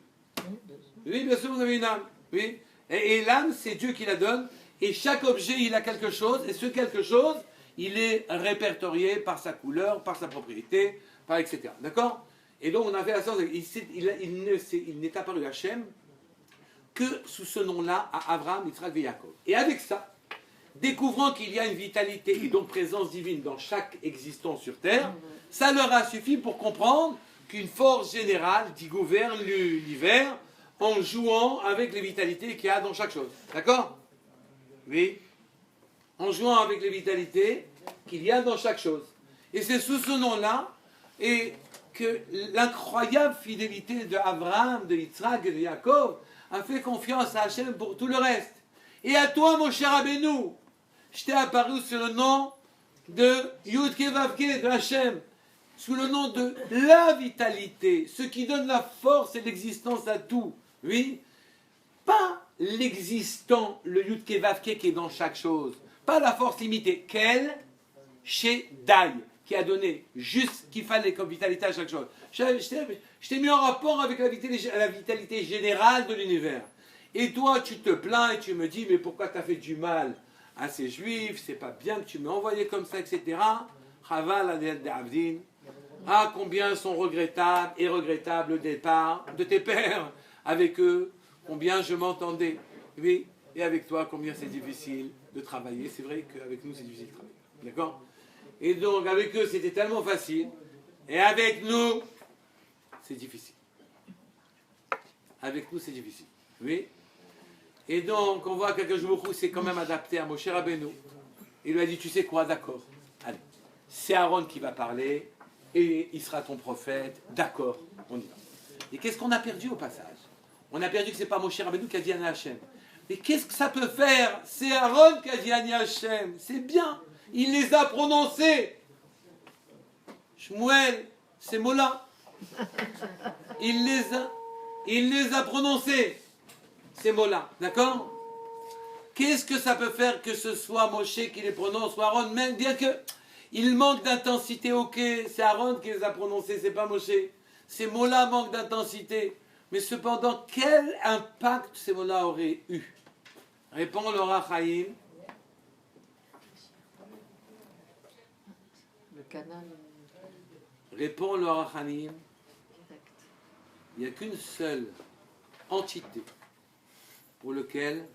Oui, bien sûr, vous avez une âme. Oui. Et l'âme, c'est Dieu qui la donne, et chaque objet, il a quelque chose, et ce quelque chose, il est répertorié par sa couleur, par sa propriété, par etc. D'accord? Et donc, on a fait la science, il n'est apparu Hachem que sous ce nom-là à Abraham, Yitzhak et Yaakov. Et avec ça, découvrant qu'il y a une vitalité et donc présence divine dans chaque existant sur Terre, ça leur a suffi pour comprendre qu'une force générale qui gouverne l'univers en jouant avec les vitalités qu'il y a dans chaque chose. D'accord? Oui. En jouant avec les vitalités qu'il y a dans chaque chose. Et c'est sous ce nom-là et que l'incroyable fidélité d'Abraham, de Yitzhak et de Yaakov a fait confiance à Hachem pour tout le reste. Et à toi, mon cher Rabbeinu, je t'ai apparu sous le nom de Yud Kevavke, de Hachem, sous le nom de la vitalité, ce qui donne la force et l'existence à tout. Oui, pas l'existant, le Yud Kevavke qui est dans chaque chose, pas la force limitée, quelle chez Dai, qui a donné juste ce qu'il fallait comme vitalité à chaque chose. Je t'ai mis en rapport avec la vitalité générale de l'univers. Et toi, tu te plains et tu me dis, mais pourquoi tu as fait du mal à ces juifs, c'est pas bien que tu m'aies envoyé comme ça, etc. Chaval adel d'Avdin. Ah, combien sont regrettables et regrettables le départ de tes pères avec eux, combien je m'entendais. Oui, et avec toi, combien c'est difficile de travailler. C'est vrai qu'avec nous, c'est difficile de travailler. D'accord? Et donc, avec eux, c'était tellement facile. Et avec nous, c'est difficile. Avec nous, c'est difficile. Oui? Et donc, on voit qu'Akadosh s'est quand même adapté à Moshe Rabbeinu. Il lui a dit, tu sais quoi, d'accord. Allez, c'est Aaron qui va parler. Et il sera ton prophète, d'accord, on y va. Et qu'est-ce qu'on a perdu au passage? On a perdu que ce n'est pas Moshe Rabbeinu qui a dit Ani Hachem. Mais qu'est-ce que ça peut faire? C'est Aaron qui a dit Ani Hachem. C'est bien, il les a prononcés. Shmuel, ces mots-là. Il les a prononcés, ces mots-là, d'accord? Qu'est-ce que ça peut faire que ce soit Moshe qui les prononce ou Aaron, même bien que il manque d'intensité, ok, c'est Aaron qui les a prononcés, c'est pas Moshe. Ces mots-là manquent d'intensité. Mais cependant, quel impact ces mots-là auraient eu? Répond le Rachaim. Le canal. Répond le Rachaim. Il n'y a qu'une seule entité pour laquelle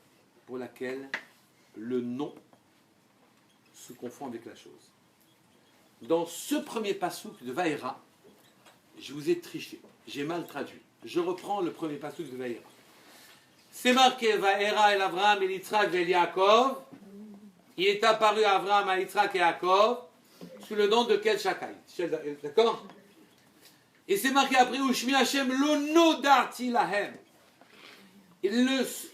le nom se confond avec la chose. Dans ce premier passouk de Vaïra, je vous ai triché, j'ai mal traduit. Je reprends le premier passouk de Vaïra. C'est marqué Vaïra el Avraham el Yitzhak el Yaakov. Il est apparu à Avraham, à Yitzhak et à Yaakov sous le nom de quel Shakai. D'accord? Et c'est marqué après Ushmi Hashem lo nodarti lahem.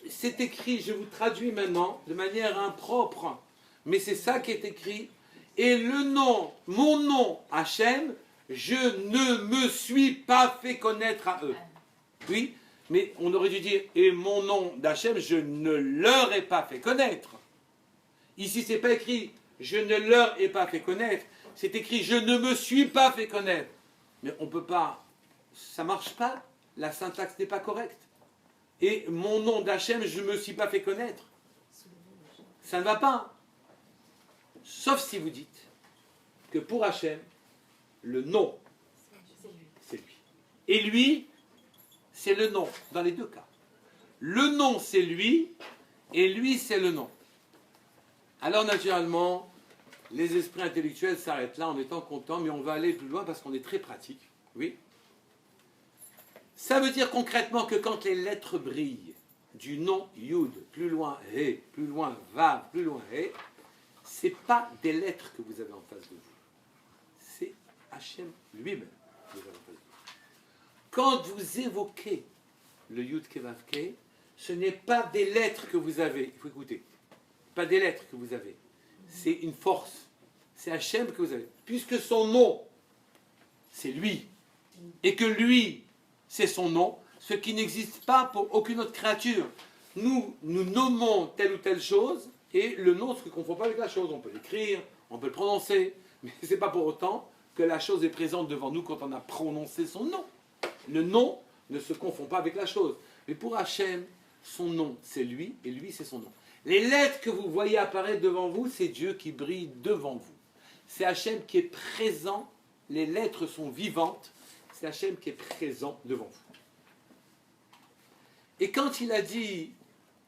C'est écrit, je vous traduis maintenant de manière impropre, mais c'est ça qui est écrit. Et le nom, mon nom, Hachem, je ne me suis pas fait connaître à eux. Oui, mais on aurait dû dire, et mon nom d'Hachem, je ne leur ai pas fait connaître. Ici, c'est pas écrit, je ne leur ai pas fait connaître. C'est écrit, je ne me suis pas fait connaître. Mais on peut pas, ça marche pas, la syntaxe n'est pas correcte. Et mon nom d'Hachem, je ne me suis pas fait connaître. Ça ne va pas. Sauf si vous dites que pour Hachem, le nom, c'est lui. Et lui, c'est le nom, dans les deux cas. Le nom, c'est lui, et lui, c'est le nom. Alors, naturellement, les esprits intellectuels s'arrêtent là en étant contents, mais on va aller plus loin parce qu'on est très pratique. Oui. Ça veut dire concrètement que quand les lettres brillent, du nom Yud, plus loin He, plus loin Vav, plus loin He, ce n'est pas des lettres que vous avez en face de vous. C'est Hachem lui-même que vous avez en face de vous. Quand vous évoquez le Yud Kevav Ke, ce n'est pas des lettres que vous avez. Il faut écouter. Pas des lettres que vous avez. C'est une force. C'est Hachem que vous avez. Puisque son nom, c'est lui. Et que lui, c'est son nom, ce qui n'existe pas pour aucune autre créature. Nous nommons telle ou telle chose, et le nom ne se confond pas avec la chose. On peut l'écrire, on peut le prononcer, mais ce n'est pas pour autant que la chose est présente devant nous quand on a prononcé son nom. Le nom ne se confond pas avec la chose. Mais pour Hachem, son nom, c'est lui, et lui, c'est son nom. Les lettres que vous voyez apparaître devant vous, c'est Dieu qui brille devant vous. C'est Hachem qui est présent, les lettres sont vivantes, c'est Hachem qui est présent devant vous. Et quand il a dit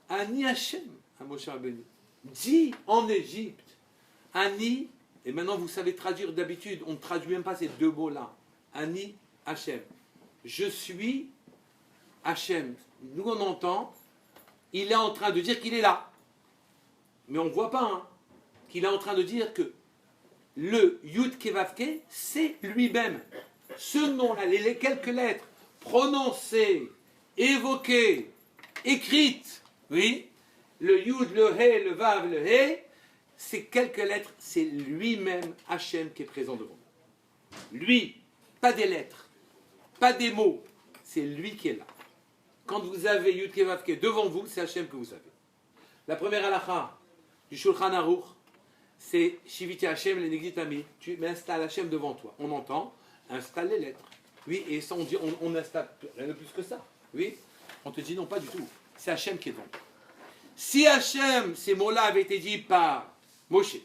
Ani Hachem à Moshe Rabbeinu, dit en Égypte, Ani, et maintenant vous savez traduire d'habitude, on ne traduit même pas ces deux mots-là, Ani Hachem. Je suis Hachem. Nous on entend, il est en train de dire qu'il est là. Mais on ne voit pas qu'il est en train de dire que le Yud Kevavke, c'est lui-même. Ce nom-là, les quelques lettres prononcées, évoquées, écrites, oui, le Yud, le He, le Vav, le He, ces quelques lettres, c'est lui-même Hachem qui est présent devant nous. Lui, pas des lettres, pas des mots, c'est lui qui est là. Quand vous avez Yud Kevavke devant vous, c'est Hachem que vous avez. La première halakha du Shulchan Aruch, c'est Shiviti Hachem le Negditami. Tu installes Hachem devant toi. On entend, installe les lettres. Oui, et ça on dit, on installe rien de plus que ça. Oui, on te dit non, pas du tout. C'est Hachem qui est devant toi. Si Hachem, ces mots-là avaient été dits par Moshe,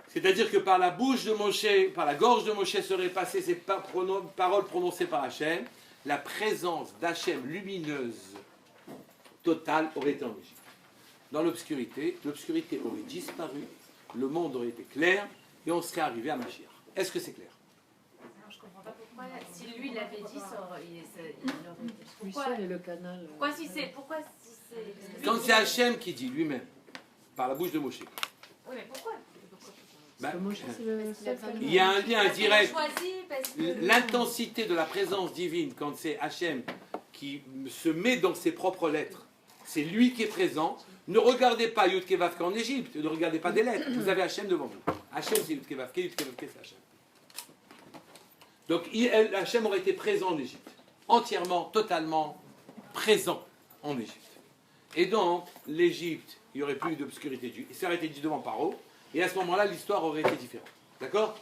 c'est-à-dire que par la bouche de Moshe, par la gorge de Moshe seraient passées ces paroles prononcées par Hachem, la présence d'Hachem lumineuse totale aurait été en Égypte. Dans l'obscurité aurait disparu, le monde aurait été clair et on serait arrivé à Mashiach. Est-ce que c'est clair? Alors, je comprends pas pourquoi, si lui l'avait dit, ça aurait, il aurait été. Lui Pourquoi, seul est le canal. pourquoi si c'est. Quand c'est Hachem qui dit lui-même, par la bouche de Moshe, Oui, mais pourquoi ben, Moshe, c'est le seul canal. il y a un lien Parce qu'il a direct. choisi, parce que. L'intensité de la présence divine, quand c'est Hachem qui se met dans ses propres lettres, c'est lui qui est présent. Ne regardez pas Yud Kei Vav Kei en Égypte, ne regardez pas des lettres, vous avez Hachem devant vous. Hachem c'est Yud Kei Vav Kei, Yud Kei Vav Kei c'est Hachem. Donc Hachem aurait été présent en Égypte, entièrement, totalement présent en Égypte. Et donc, l'Égypte, il n'y aurait plus d'obscurité, il s'aurait été dit devant Paro, et à ce moment-là, l'histoire aurait été différente. D'accord?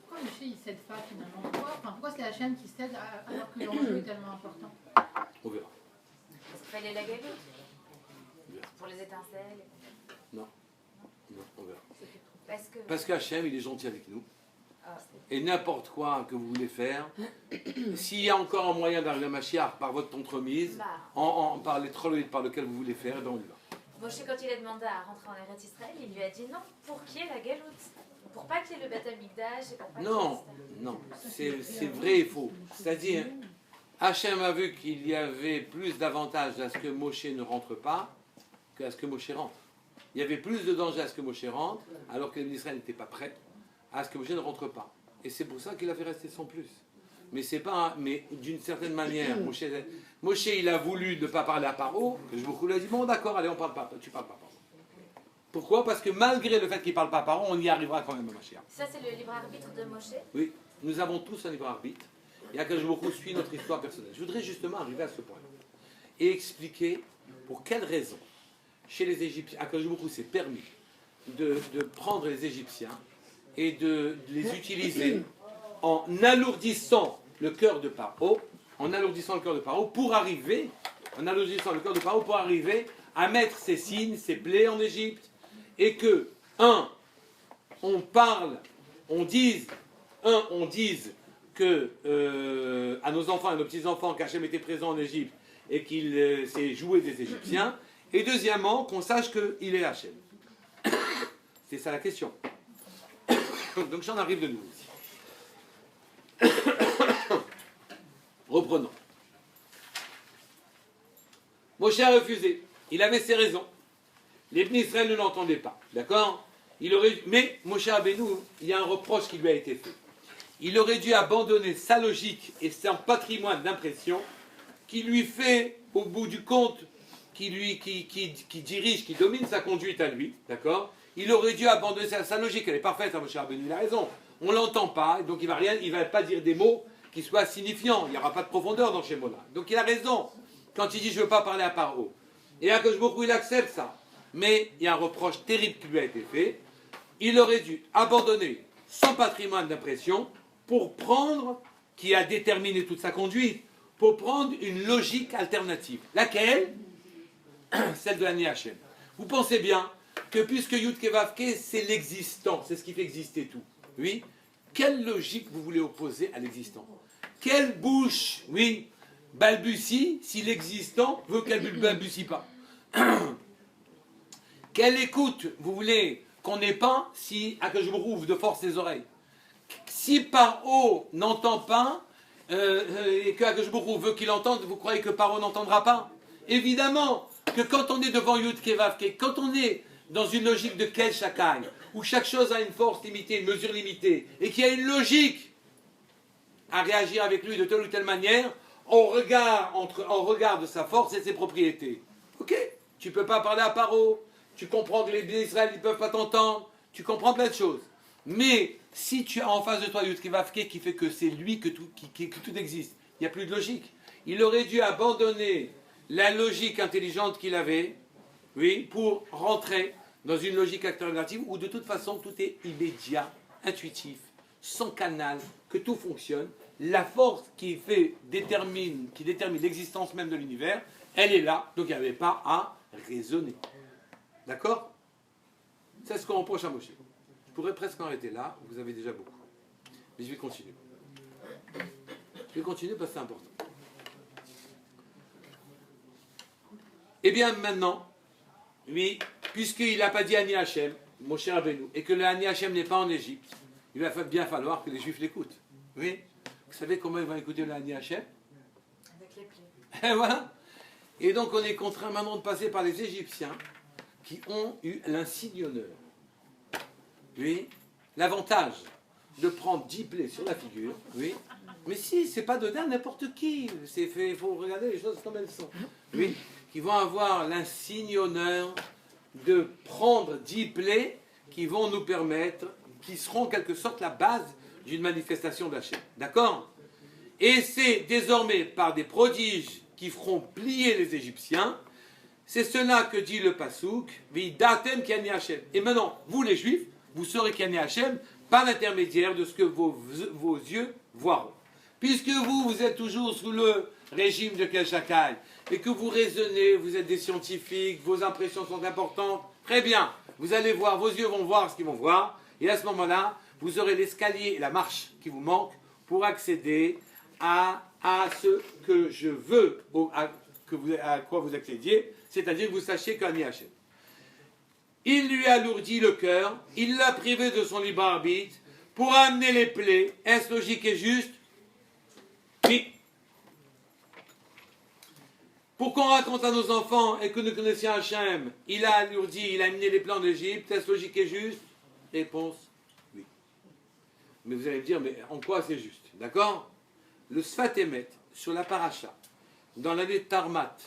Pourquoi Moshe il cède pas finalement? Pourquoi c'est Hachem qui cède alors que l'enjeu est tellement important? On verra. Parce qu'il fallait la galoute. Pour les étincelles. Non, on verra. Parce que. Parce qu'Hachem, il est gentil avec nous. Ah, Et n'importe quoi que vous voulez faire, s'il y a encore un moyen d'arriver à Mashiach par votre entremise, par les trolloïdes par lesquels vous voulez faire, ben on y va. Moshe, quand il a demandé à rentrer en Eretz Israël, il lui a dit non, pour qu'il y ait la galoute. Pour pas qu'il y ait le Beth Amikdash et pour pas Non, non, c'est vrai et faux. C'est-à-dire, Hachem a vu qu'il y avait plus d'avantages à ce que Moshe ne rentre pas qu'à ce que Moshe rentre. Il y avait plus de danger à ce que Moshe rentre, alors que les Israël n'étaient pas prêts, à ce que Moshe ne rentre pas. Et c'est pour ça qu'il a fait rester sans plus. Mais c'est pas, mais d'une certaine manière, Moshe, il a voulu ne pas parler à Paro, que je lui ai dit, bon d'accord, allez, on parle pas, tu parles pas Paro. Pourquoi? Parce que malgré le fait qu'il parle pas à Paro, on y arrivera quand même à Mashiach. Ça, c'est le libre arbitre de Moshe. Oui, nous avons tous un libre arbitre. Et Akadosh Baruch Hu suit notre histoire personnelle. Je voudrais justement arriver à ce point et expliquer pour quelle raison, chez les Égyptiens, Akadosh Baruch Hu s'est permis de prendre les Égyptiens et de les utiliser en alourdissant le cœur de Paro, pour arriver à mettre ses signes, ses plaies en Égypte, et que, on dise que à nos enfants et à nos petits-enfants qu'Hachem était présent en Égypte et qu'il s'est joué des Égyptiens, et deuxièmement, qu'on sache qu'il est Hachem. C'est ça la question. Donc j'en arrive de nouveau ici. Reprenons. Moshe a refusé. Il avait ses raisons. Les Bnei Israël ne l'entendaient pas. D'accord? Mais Moshe Rabbeinu, il y a un reproche qui lui a été fait. Il aurait dû abandonner sa logique et son patrimoine d'impression qui lui fait, au bout du compte, qui dirige, qui domine sa conduite à lui. D'accord? Il aurait dû abandonner sa logique. Elle est parfaite, Moshe Rabbeinu, il a raison. On ne l'entend pas, donc il ne va pas dire des mots qui soient signifiants. Il n'y aura pas de profondeur dans ces mots-là. Donc il a raison quand il dit je ne veux pas parler à Paro. Et Akadosh Baruch Hu, il accepte ça. Mais il y a un reproche terrible qui lui a été fait. Il aurait dû abandonner son patrimoine d'impression pour prendre, qui a déterminé toute sa conduite, pour prendre une logique alternative. Laquelle? Celle de l'année Hachem. Vous pensez bien que puisque Yud Kei Vav Kei, c'est l'existant, c'est ce qui fait exister tout. Oui? Quelle logique vous voulez opposer à l'existant? Quelle bouche, oui, balbutie si l'existant veut qu'elle ne balbutie pas? Quelle écoute vous voulez qu'on n'ait pas si Akadosh Baruch Hu ouvre de force ses oreilles? Si Paro n'entend pas et que Akadosh Baruch Hu veut qu'il entende, vous croyez que Paro n'entendra pas? Évidemment que quand on est devant Yud Kei Vav Kei, quand on est dans une logique de Kel Shakai, où chaque chose a une force limitée, une mesure limitée, et qu'il y a une logique à réagir avec lui de telle ou telle manière, en regard de sa force et de ses propriétés. Ok, tu ne peux pas parler à Paro, tu comprends que les Bnei Israël ne peuvent pas t'entendre, tu comprends plein de choses. Mais si tu as en face de toi Yud Kei Vav Kei qui fait que c'est lui que tout existe, il n'y a plus de logique. Il aurait dû abandonner la logique intelligente qu'il avait, oui, pour rentrer dans une logique alternative où de toute façon tout est immédiat, intuitif, sans canal, que tout fonctionne. La force qui détermine l'existence même de l'univers, Elle est là, donc il n'y avait pas à raisonner. D'accord? C'est ce qu'on reproche à Moshe. Je pourrais presque en arrêter là, vous avez déjà beaucoup. Mais je vais continuer. Je vais continuer parce que c'est important. Eh bien maintenant, oui, puisqu'il n'a pas dit Ani Hachem, Moshe Rabbeinu, et que le Ani Hachem n'est pas en Égypte, il va bien falloir que les Juifs l'écoutent. Oui? Vous savez comment ils vont écouter le Ani Hachem? Avec les plaies. Et voilà. Et donc on est contraint maintenant de passer par les Égyptiens qui ont eu l'insigne honneur. Oui, l'avantage de prendre 10 plaies sur la figure, oui. Mais si, c'est pas donné à n'importe qui. C'est fait, il faut regarder les choses comme elles sont. Oui, qui vont avoir l'insigne honneur de prendre 10 plaies qui vont nous permettre, qui seront en quelque sorte la base d'une manifestation d'Hachem. D'accord? Et c'est désormais par des prodiges qui feront plier les Égyptiens. C'est cela que dit le Passouk, Vidatem Kiani Hachem. Et maintenant, vous les Juifs, vous saurez Kiani Hachem par l'intermédiaire de ce que vos yeux voient. Puisque vous êtes toujours sous le régime de Keshakai, et que vous raisonnez, vous êtes des scientifiques, vos impressions sont importantes, très bien, vous allez voir, vos yeux vont voir ce qu'ils vont voir, et à ce moment-là, vous aurez l'escalier et la marche qui vous manquent pour accéder à ce que je veux, à quoi vous accédiez, c'est-à-dire que vous sachiez qu'Ani Hachem. Il lui alourdit le cœur, il l'a privé de son libre arbitre pour amener les plaies. Est-ce logique et juste? Oui. Pour qu'on raconte à nos enfants et que nous connaissions Hachem, il a alourdi, il a amené les plans d'Égypte. Est-ce logique et juste? Réponse, oui. Mais vous allez me dire, mais en quoi c'est juste? D'accord? Le Sfat Emet, sur la paracha, dans l'année Tarmat,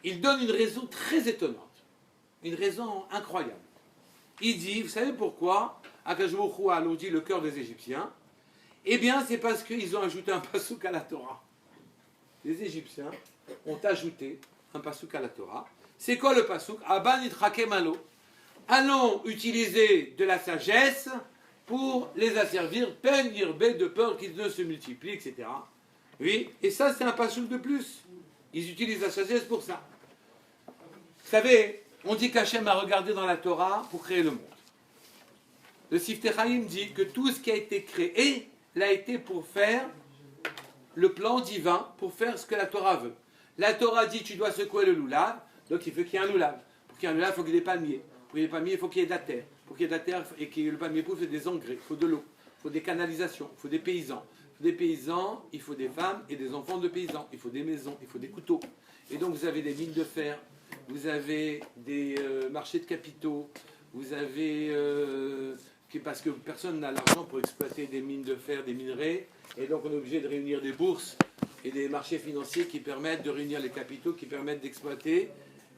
il donne une raison très étonnante, une raison incroyable. Il dit, vous savez pourquoi Akadosh Baruch Hu a alourdi le cœur des Égyptiens? Eh bien, c'est parce qu'ils ont ajouté un passouk à la Torah. Les Égyptiens ont ajouté un passouk à la Torah. C'est quoi le passouk? Aban itrakem alo. Allons utiliser de la sagesse pour les asservir, peine yirbe, de peur qu'ils ne se multiplient, etc. Oui, et ça c'est un passouk de plus. Ils utilisent la sagesse pour ça. Vous savez, on dit qu'Hachem a regardé dans la Torah pour créer le monde. Le Siftei Chaim dit que tout ce qui a été créé l'a été pour faire le plan divin, pour faire ce que la Torah veut. La Torah dit tu dois secouer le loulav, donc il faut qu'il y ait un loulav. Pour qu'il y ait un loulav, il faut qu'il y ait des palmiers. Pour qu'il y ait des palmiers, il faut qu'il y ait de la terre. Pour qu'il y ait de la terre et que le palmier pousse, il faut des engrais, il faut de l'eau, il faut des canalisations, il faut des paysans. Il faut des paysans, il faut des femmes et des enfants de paysans. Il faut des maisons, il faut des couteaux. Et donc vous avez des mines de fer, vous avez des marchés de capitaux, vous avez... parce que personne n'a l'argent pour exploiter des mines de fer, des minerais, et donc on est obligé de réunir des bourses et des marchés financiers qui permettent de réunir les capitaux, qui permettent d'exploiter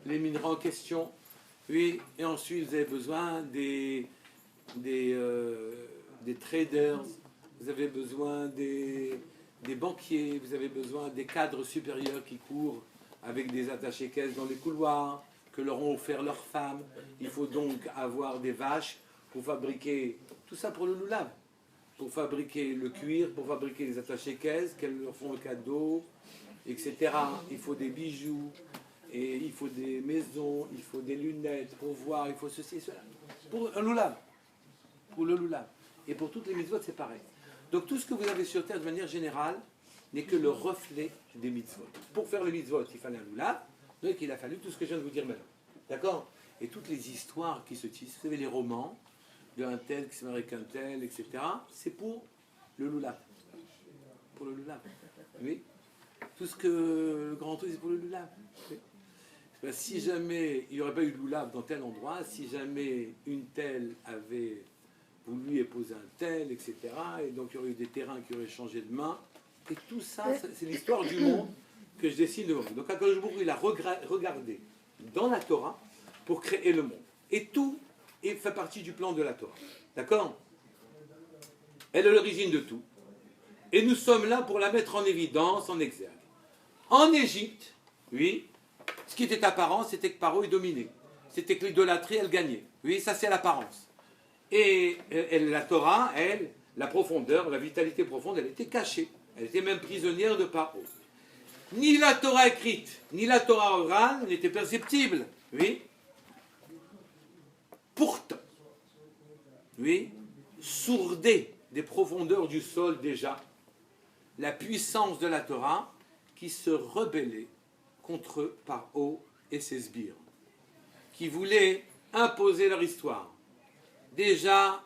les minerais en question. Oui, et ensuite vous avez besoin des traders, vous avez besoin des banquiers, vous avez besoin des cadres supérieurs qui courent avec des attachés caisses dans les couloirs, que leur ont offert leurs femmes. Il faut donc avoir des vaches pour fabriquer tout ça pour le loulav, pour fabriquer le cuir, pour fabriquer les attachés caisses, qu'elles leur font le cadeau, etc. Il faut des bijoux, et il faut des maisons, il faut des lunettes pour voir, il faut ceci et cela. Pour un loulav, pour le loulav. Et pour toutes les mitzvot, c'est pareil. Donc tout ce que vous avez sur terre de manière générale n'est que le reflet des mitzvot. Pour faire le mitzvot, il fallait un loulav, donc il a fallu tout ce que je viens de vous dire maintenant. D'accord? Et toutes les histoires qui se tissent, vous savez, les romans, d'un tel qui se marie qu'un tel, etc., c'est pour le loulav. Pour le loulav. Oui. Tout ce que le grand truc, c'est pour le loulav. Oui. Ben, si jamais il n'y aurait pas eu de loulav dans tel endroit, si jamais une telle avait voulu épouser un tel, etc., et donc il y aurait eu des terrains qui auraient changé de main, et tout ça, c'est l'histoire du monde que je dessine devant vous. Donc Akadosh Baruch Hu, il a regardé dans la Torah pour créer le monde. Et tout et fait partie du plan de la Torah. D'accord? Elle est l'origine de tout. Et nous sommes là pour la mettre en évidence, en exergue. En Égypte, oui, ce qui était apparent, c'était que Paro est dominé. C'était que l'idolâtrie, elle gagnait. Oui, ça c'est l'apparence. Et la Torah, elle, la profondeur, la vitalité profonde, elle était cachée. Elle était même prisonnière de Paro. ni la Torah écrite, ni la Torah orale n'étaient perceptibles. Oui. Pourtant, oui, sourdait des profondeurs du sol déjà la puissance de la Torah qui se rebellait contre Paro et ses sbires, qui voulaient imposer leur histoire. Déjà,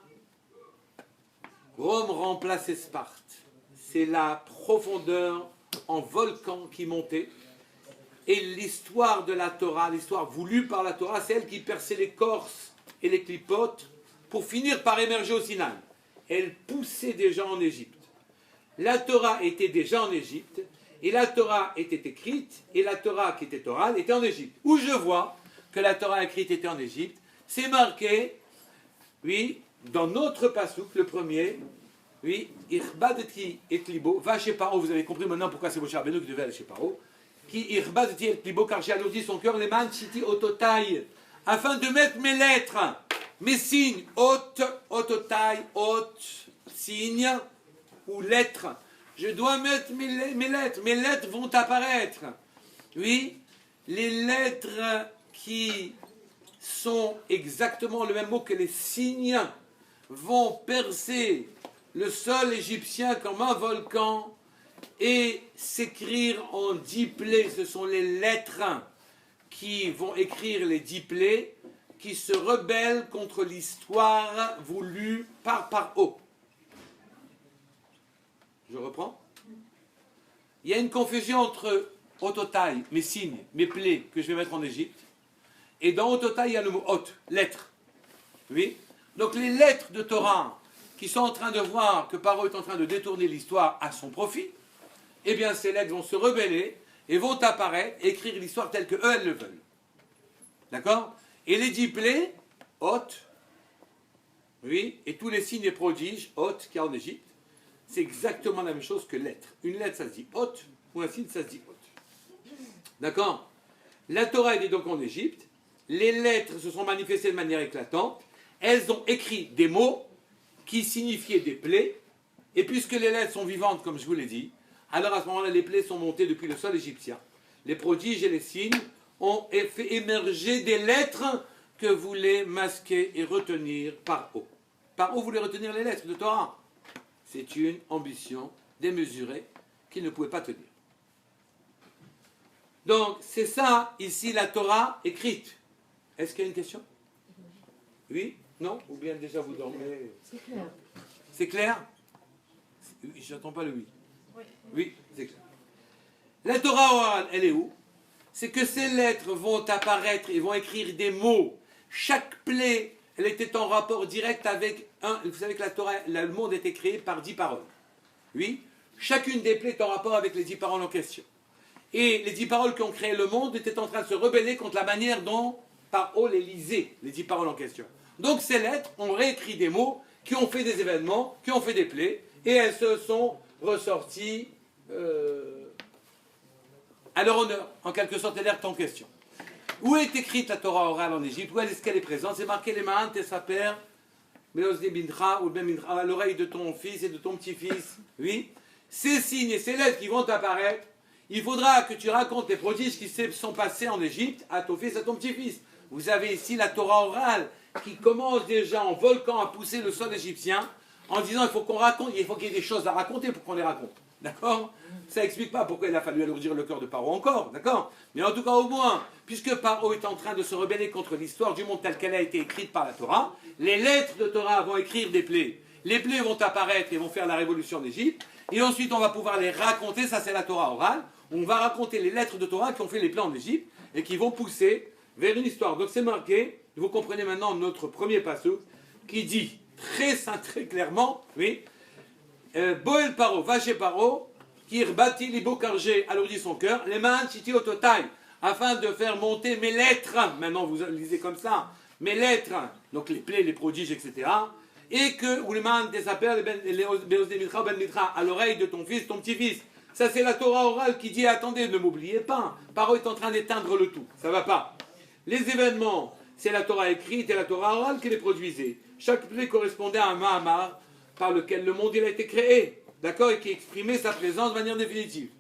Rome remplaçait Sparte. C'est la profondeur en volcan qui montait. Et l'histoire de la Torah, l'histoire voulue par la Torah, c'est elle qui perçait l'écorce et les clipotes pour finir par émerger au Sinaï. Elle poussait déjà en Égypte. La Torah était déjà en Égypte, et la Torah était écrite, et la Torah qui était orale était en Égypte. Où je vois que la Torah écrite était en Égypte, c'est marqué, oui, dans notre pasouk, le premier, oui, Irbadeti et Libo, va chez Paro, vous avez compris maintenant pourquoi c'est Moshe Rabbeinu qui devait aller chez Paro, qui Irbadeti et Libo, car j'ai alourdi son cœur, les man chiti ototai, afin de mettre mes lettres, mes signes, ototai, signes, ou lettres. Je dois mettre mes lettres. Mes lettres vont apparaître. Oui, les lettres qui sont exactement le même mot que les signes vont percer le sol égyptien comme un volcan et s'écrire en 10 plaies. Ce sont les lettres qui vont écrire les 10 plaies qui se rebellent contre l'histoire voulue par Paro. Je reprends. Il y a une confusion entre ototai, mes signes, mes plaies que je vais mettre en Égypte, et dans ototai, il y a le mot ot, lettres. Oui. Donc les lettres de Torah qui sont en train de voir que Paro est en train de détourner l'histoire à son profit, eh bien ces lettres vont se rebeller et vont apparaître, écrire l'histoire telle que eux elles le veulent. D'accord? Et les 10 plaies, ot, oui, et tous les signes et prodiges, ot, qu'il y a en Égypte, c'est exactement la même chose que lettre. Une lettre, ça se dit ot, ou un signe, ça se dit ot. D'accord? La Torah était donc en Égypte. Les lettres se sont manifestées de manière éclatante. Elles ont écrit des mots qui signifiaient des plaies. Et puisque les lettres sont vivantes, comme je vous l'ai dit, alors à ce moment-là, les plaies sont montées depuis le sol égyptien. Les prodiges et les signes ont fait émerger des lettres que voulait masquer et retenir Paro. Paro voulait retenir les lettres de Torah. C'est une ambition démesurée qu'il ne pouvait pas tenir. Donc, c'est ça, ici, la Torah écrite. Est-ce qu'il y a une question? Oui? Non? Ou bien déjà vous dormez? C'est clair. C'est clair? Oui, j'entends pas le oui. Oui, c'est clair. La Torah orale, elle est où? C'est que ces lettres vont apparaître et vont écrire des mots. Chaque plaie, elle était en rapport direct avec un. Vous savez que la Torah, le monde était créé par 10 paroles. Oui. Chacune des plaies est en rapport avec les 10 paroles en question. Et les 10 paroles qui ont créé le monde étaient en train de se rebeller contre la manière dont Paro les lisait, les 10 paroles en question. Donc ces lettres ont réécrit des mots qui ont fait des événements, qui ont fait des plaies, et elles se sont ressorties à leur honneur, en quelque sorte, les lettres en question. Où est écrite la Torah orale en Égypte? Où est-ce qu'elle est présente? C'est marqué les Ma'an Tesaper, Meosne Bintra, ou Ben Bintra, à l'oreille de ton fils et de ton petit-fils. Oui. Ces signes et ces lettres qui vont apparaître, il faudra que tu racontes les prodiges qui se sont passés en Égypte à ton fils, à ton petit-fils. Vous avez ici la Torah orale qui commence déjà en volcan à pousser le sol égyptien en disant il faut qu'on raconte, il faut qu'il y ait des choses à raconter pour qu'on les raconte. D'accord? Ça n'explique pas pourquoi il a fallu alourdir le cœur de Paro encore, d'accord? Mais en tout cas, au moins, puisque Paro est en train de se rebeller contre l'histoire du monde telle qu'elle a été écrite par la Torah, les lettres de Torah vont écrire des plaies. Les plaies vont apparaître et vont faire la révolution d'Égypte. Et ensuite, on va pouvoir les raconter, ça c'est la Torah orale. On va raconter les lettres de Torah qui ont fait les plaies en Égypte et qui vont pousser vers une histoire. Donc c'est marqué, vous comprenez maintenant notre premier passage qui dit très clairement, oui, Boel Paro, va chez Paro, qui rebâtit les beaux kargés, alourdit son cœur, les mains chiti ototai, afin de faire monter mes lettres, maintenant vous lisez comme ça, mes lettres, donc les plaies, les prodiges, etc., et que, ou les mains des appels, à l'oreille de ton fils, ton petit-fils. Ça c'est la Torah orale qui dit, attendez, ne m'oubliez pas, Paro est en train d'éteindre le tout, ça va pas. Les événements, c'est la Torah écrite et la Torah orale qui les produisait. Chaque plaie correspondait à un Mahamar par lequel le monde il a été créé, d'accord, et qui exprimait sa présence de manière définitive.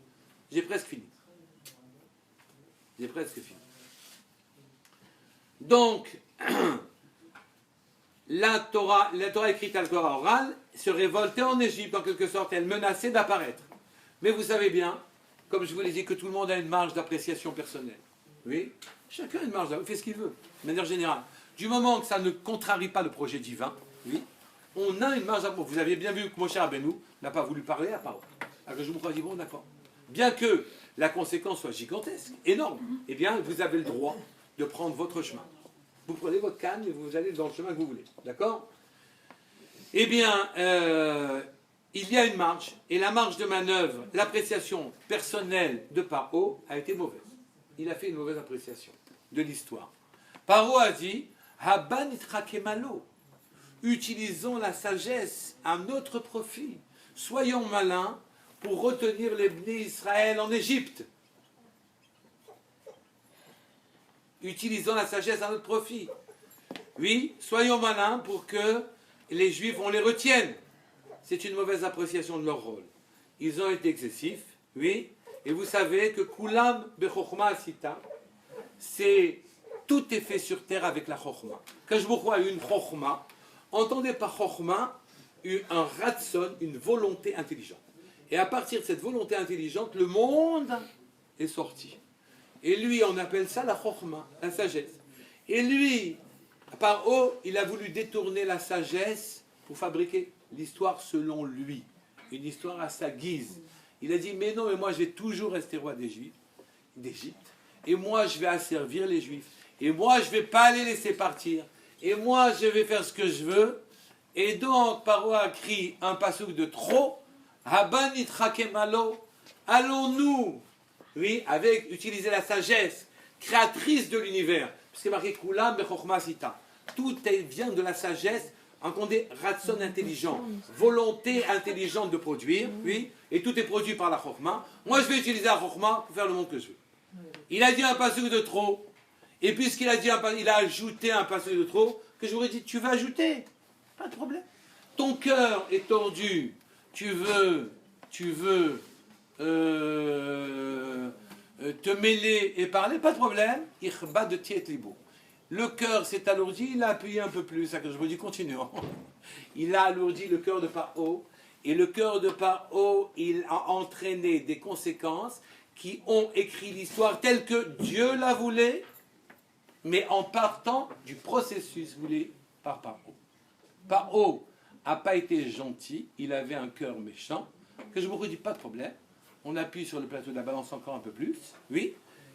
J'ai presque fini. J'ai presque fini. Donc, la Torah écrite à la Torah orale se révoltait en Égypte, en quelque sorte, elle menaçait d'apparaître. Mais vous savez bien, comme je vous l'ai dit, que tout le monde a une marge d'appréciation personnelle. Oui, chacun a une marge, il fait ce qu'il veut, de manière générale. Du moment que ça ne contrarie pas le projet divin, oui, on a une marge d'appréciation. Vous avez bien vu que Moshe Rabbeinu n'a pas voulu parler à parole. Alors je vous crois, dit bon, d'accord. Bien que la conséquence soit gigantesque, énorme, eh bien, vous avez le droit de prendre votre chemin. Vous prenez votre canne et vous allez dans le chemin que vous voulez. D'accord? Eh bien, il y a une marge, et la marge de manœuvre, l'appréciation personnelle de Paro a été mauvaise. Il a fait une mauvaise appréciation de l'histoire. Paro a dit Haban itrakemalo. Utilisons la sagesse à notre profit. Soyons malins pour retenir les Bnei Israël en Égypte. Utilisons la sagesse à notre profit. Oui, soyons malins pour que les Juifs, on les retienne. C'est une mauvaise appréciation de leur rôle. Ils ont été excessifs, oui, et vous savez que Kulam Bechochma Asita, c'est tout est fait sur terre avec la Chochma. Quand je vous crois une Chochma, entendez par Chochma un ratson, une volonté intelligente. Et à partir de cette volonté intelligente, le monde est sorti. Et lui, on appelle ça la Chochma, la sagesse. Et lui, par haut, il a voulu détourner la sagesse pour fabriquer l'histoire selon lui. Une histoire à sa guise. Il a dit, mais non, mais moi je vais toujours rester roi d'Égypte. Et moi je vais asservir les Juifs. Et moi je ne vais pas les laisser partir. Et moi je vais faire ce que je veux. Et donc Paro a écrit un passouk de trop. Haban itrakemalo. Allons-nous, oui, avec utiliser la sagesse créatrice de l'univers. Parce que marqué Kulam Bechochma Sita. Tout vient de la sagesse. Entendez, ratson intelligent, volonté intelligente de produire, oui, et tout est produit par la Chokhma. Moi, je vais utiliser la Chokhma pour faire le monde que je veux. Il a dit un passouk de trop, et puisqu'il a dit il a ajouté un passouk de trop, que je vous aurais dit, tu vas ajouter, pas de problème. Ton cœur est tordu, tu veux te mêler et parler, pas de problème. Ichba de tiet libo. Le cœur s'est alourdi, il a appuyé un peu plus. Je vous dis, continuons. Il a alourdi le cœur de Paro, et le cœur de Paro, il a entraîné des conséquences qui ont écrit l'histoire telle que Dieu la voulait, mais en partant du processus voulu par Paro. Paro n'a pas été gentil, il avait un cœur méchant, que je vous redis, pas de problème. On appuie sur le plateau de la balance encore un peu plus, oui,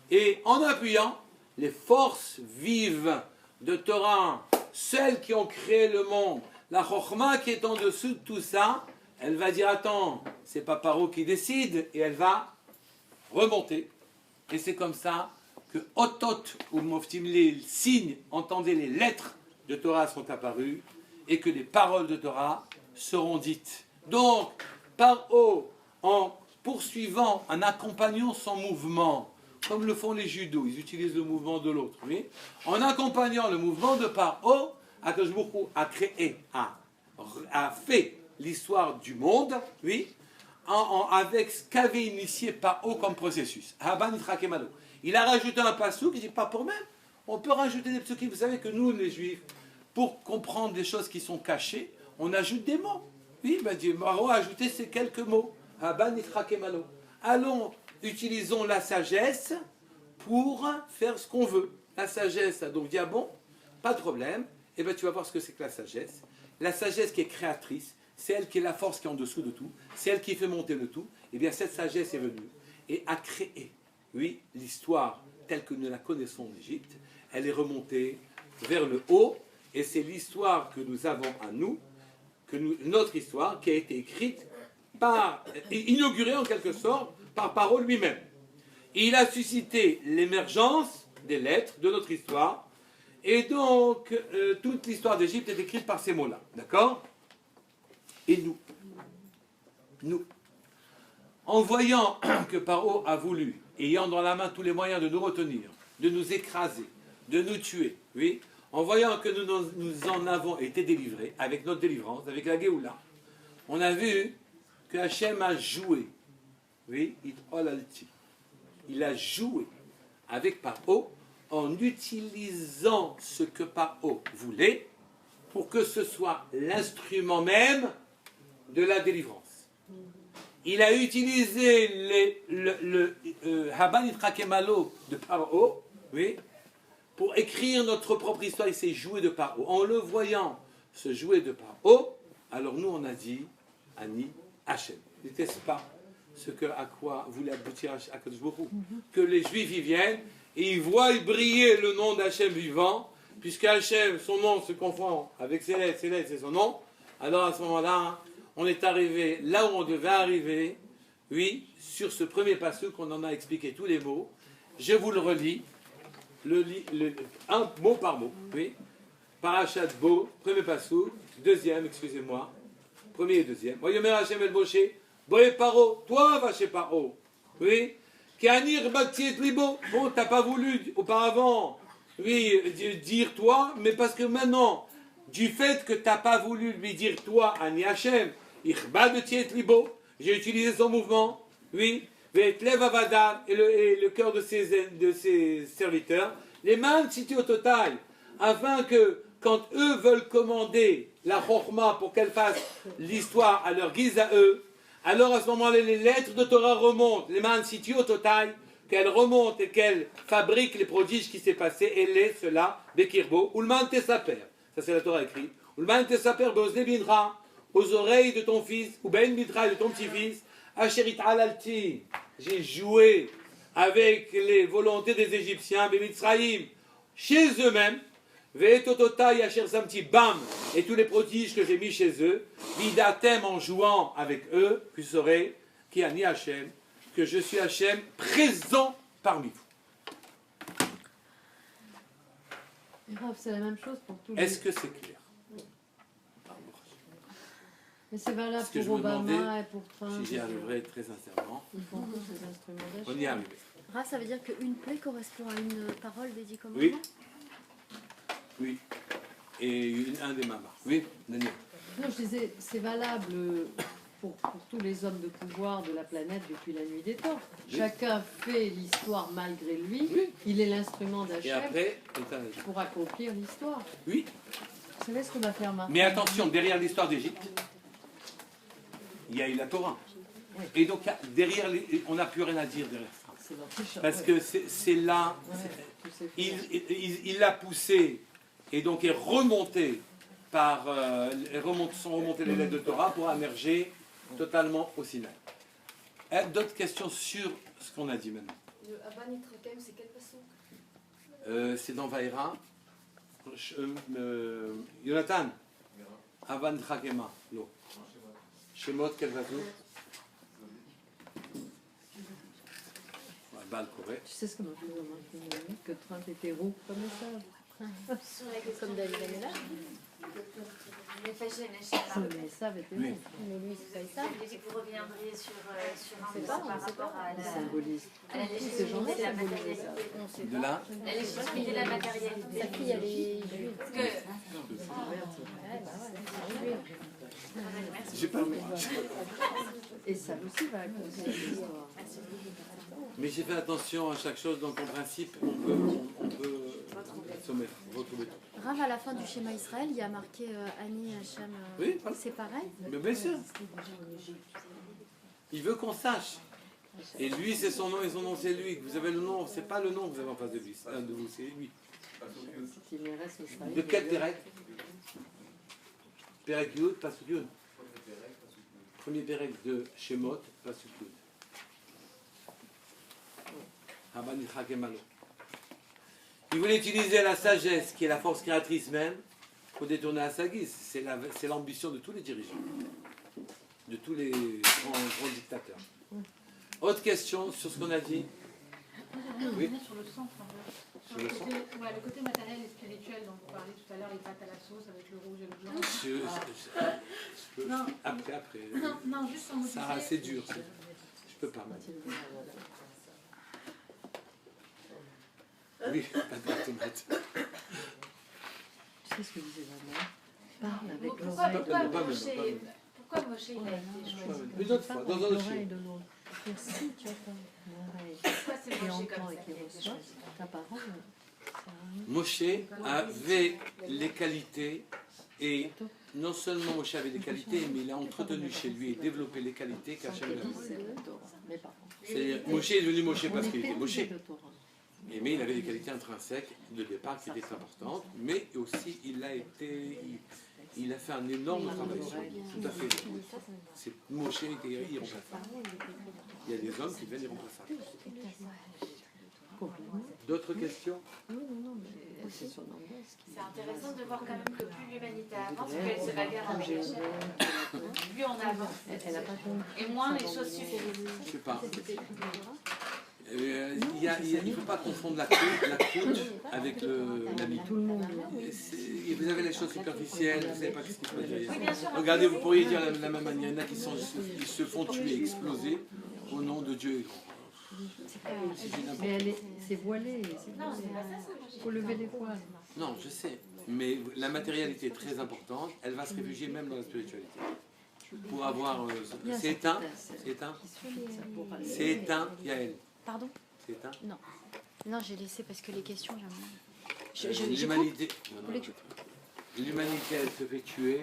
et en appuyant, les forces vives de Torah, celles qui ont créé le monde, la Chokhma qui est en dessous de tout ça, elle va dire attends, c'est pas Paro qui décide, et elle va remonter. Et c'est comme ça que Otot ou Moftim, les signes, entendez, les lettres de Torah sont apparues, et que les paroles de Torah seront dites. Donc, Paro, en poursuivant, en accompagnant son mouvement, comme le font les judos, ils utilisent le mouvement de l'autre, oui. En accompagnant le mouvement de Paro, Akadosh Baruch Hu a créé, a fait l'histoire du monde, oui, avec ce qu'avait initié Paro comme processus. Haban itrakemalo. Il a rajouté un passouk, il dit pas pour même. On peut rajouter des psukim. Vous savez que nous, les Juifs, pour comprendre des choses qui sont cachées, on ajoute des mots. Oui, ben Paro a ajouté ces quelques mots. Haban itrakemalo. Allons. Utilisons la sagesse pour faire ce qu'on veut. La sagesse, donc dit, ah bon, pas de problème, et bien tu vas voir ce que c'est que la sagesse. La sagesse qui est créatrice, c'est elle qui est la force qui est en dessous de tout, c'est elle qui fait monter le tout, et bien cette sagesse est venue et a créé, oui, l'histoire telle que nous la connaissons en Égypte, elle est remontée vers le haut, et c'est l'histoire que nous avons à nous, notre histoire qui a été écrite inaugurée en quelque sorte, par Paro lui-même. Il a suscité l'émergence des lettres de notre histoire, et donc toute l'histoire d'Égypte est écrite par ces mots-là. D'accord? Et nous, en voyant que Paro a voulu, ayant dans la main tous les moyens de nous retenir, de nous écraser, de nous tuer, oui, en voyant que nous en avons été délivrés, avec notre délivrance, avec la Géoula, on a vu que Hachem a joué. Oui, il a joué avec Paro en utilisant ce que Paro voulait pour que ce soit l'instrument même de la délivrance. Il a utilisé le Haban Itrakemalo de Paro, oui, pour écrire notre propre histoire. Il s'est joué de Paro. En le voyant se jouer de Paro, alors nous on a dit Ani Hachem. N'était-ce pas à quoi voulait aboutir Akadosh Baruch Hu? Que les Juifs y viennent et ils voient briller le nom d'Hachem vivant, puisque Hachem, son nom se confond avec ses lettres c'est son nom. Alors à ce moment-là, on est arrivé là où on devait arriver, oui, sur ce premier passage qu'on en a expliqué tous les mots. Je vous le relis, un mot par mot, oui. Parashat Bo, premier passage, deuxième, excusez-moi, premier et deuxième. Voyomer Hachem el Moshe, Boé Paro, toi va chez Paro, oui. Kanir Baktiet Libo, bon, t'as pas voulu auparavant, oui, dire toi, mais parce que maintenant, du fait que t'as pas voulu lui dire toi, Ani Hachem, Ichbad Tiet Libo, j'ai utilisé son mouvement, oui, Vetlev Avadar et le cœur de ses serviteurs, les mains situées au total, afin que quand eux veulent commander la Chokhmah pour qu'elle fasse l'histoire à leur guise à eux, alors à ce moment-là, les lettres de Torah remontent, les mains situées au total, qu'elles remontent et qu'elles fabriquent les prodiges qui s'est passé, et les cela, Bekirbo, Ulman Tesaper, ça c'est la Torah écrite, Ulman Tesaper Beozne Binra, aux oreilles de ton fils, ou Ben Bitra de ton petit-fils, Asherit Alalti, j'ai joué avec les volontés des Égyptiens, Bemitzraïm, chez eux-mêmes, Ve'etototai Asher Samti Bam, et tous les prodiges que j'ai mis chez eux, Vidatem en jouant avec eux, vous saurez, qui a ni Hachem, que je suis Hachem présent parmi vous. C'est la même chose pour tous les... Est-ce que c'est clair? Mais c'est valable Ce que je pour me demandais, Obama et pour Trump. si j'y arriverai très sincèrement, Ils font tous ces instruments d'achat. on y est arrivé. Ra, ça veut dire qu'une plaie correspond à une parole des 10 commandements? Oui. Oui. Et un des mamars. Oui, Daniel. Non, je disais, c'est valable pour tous les hommes de pouvoir de la planète depuis la nuit des temps. Oui. Chacun fait l'histoire malgré lui. Oui. Il est l'instrument Et d'Hachem après, pour accomplir l'histoire. oui. Vous savez ce qu'on va faire maintenant? Mais attention, derrière l'histoire d'Égypte, il y a eu la Torah. Oui. Et donc, derrière, on n'a plus rien à dire derrière ça. C'est l'antichambre, Parce ouais. que c'est là, Ouais, tout s'est fait. il l'a poussé et donc est remonté par, sont remontées les lettres de Torah pour émerger totalement au Sinaï. D'autres questions sur ce qu'on a dit maintenant? Le Haban Itrakem, c'est quelle façon? C'est dans Vaïra. Jonathan, Avan Chakema, l'eau. Shemot, quel vaso? Bal Koré. Tu sais ce que m'a fait remarquer que Trump était roux comme ça. Comme David Amela. Mais fâché, mais je sais pas. Mais ça avait été Oui. roux. Mais lui, c'est pas ça. J'ai dit que vous reviendriez sur un sait peu pas, par on sait rapport à Il la symbolise. légitimité journées de la symbolisent matérialité. ça. On sait De pas. là, La légitimité de la matérialité. Sa fille, elle est juive. Parce que... Ouais, bah ouais, c'est juif. j'ai pas le droit. Et ça aussi va causer l'histoire. Mais j'ai fait attention à chaque chose, donc en principe, on peut retrouver tout. Rav, à la fin du schéma Israël, il y a marqué Ani Hachem. Oui, voilà. C'est pareil? Mais bien sûr, il veut qu'on sache. Et lui, c'est son nom et son nom, c'est lui. Vous avez le nom, c'est pas le nom que vous avez en face de lui, de vous, c'est lui. S'il me reste Israël, De quel Pérec? Pérec Yud, Pasuk Yud. Premier Pérec de Shemot, Pasuk Yud. Haban Yitzhak Malo. Il voulait utiliser la sagesse, qui est la force créatrice même, pour détourner à sa guise. C'est l'ambition de tous les dirigeants, de tous les grands dictateurs. Autre question sur ce qu'on a dit? Oui. Sur le sens, en fait. Sur le sens. Le côté matériel et spirituel dont vous parliez tout à l'heure, les pâtes à la sauce avec le rouge et le blanc. Je peux- Non. après. Non, juste en Sarah, c'est dur. Je peux pas. Oui, pas de tomate. Tu sais ce que disait maman? Parle avec Pourquoi l'oreille Moshe il a été choisi? Une autre fois, dans un autre l'oreille film. de l'autre. Merci, tu attends. L'oreille. Pourquoi c'est qui Moshe entend comme et ça, qui il a été reçoit, choisi. ta parole, Moshe avait les qualités, et non seulement Moshe avait des qualités, mais il a entretenu chez lui et développé les qualités qu'Hachem lui a données. c'est la Torah. Mais par contre, C'est-à-dire, Moshe est devenu Moshe on parce est qu'il était Moshe. perdu de Torah. Mais il avait des qualités intrinsèques de départ qui étaient importantes, mais aussi il a fait un énorme travail sur lui. Tout à fait. C'est Moshe était irremplaçable. Il y a des hommes qui deviennent irremplaçables. Complètement. D'autres questions? Non, mais c'est son angoisse qui... C'est intéressant de voir quand même que plus l'humanité avance, plus elle se bagarre avec Hachem. Plus on avance. Elle n'a pas compris. Et moins les choses suffisent. Je sais pas. Il ne faut pas confondre la croûte avec l'ami. Tout le monde. Vous avez les choses superficielles, vous ne savez pas ce qui se passe derrière. Oui, bien sûr. Regardez, vous pourriez dire de la même manière, il y en a qui se font tuer, exploser au nom de Dieu. Mais c'est voilé. Non, c'est pas ça. Il faut lever les voiles. Non, je sais. Mais la matérialité est très importante. Elle va se réfugier même dans la spiritualité. Pour avoir... c'est éteint. C'est éteint. C'est éteint, Yael. Pardon? C'est éteint. Non. Non, j'ai laissé parce que les questions, j'aime. L'humanité... L'humanité, elle se fait tuer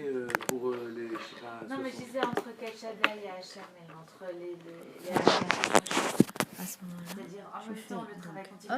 pour les... Je sais pas, Non, mais je disais entre Ketchada et Hachem, entre les À ce moment-là. c'est-à-dire en même temps le travail continue.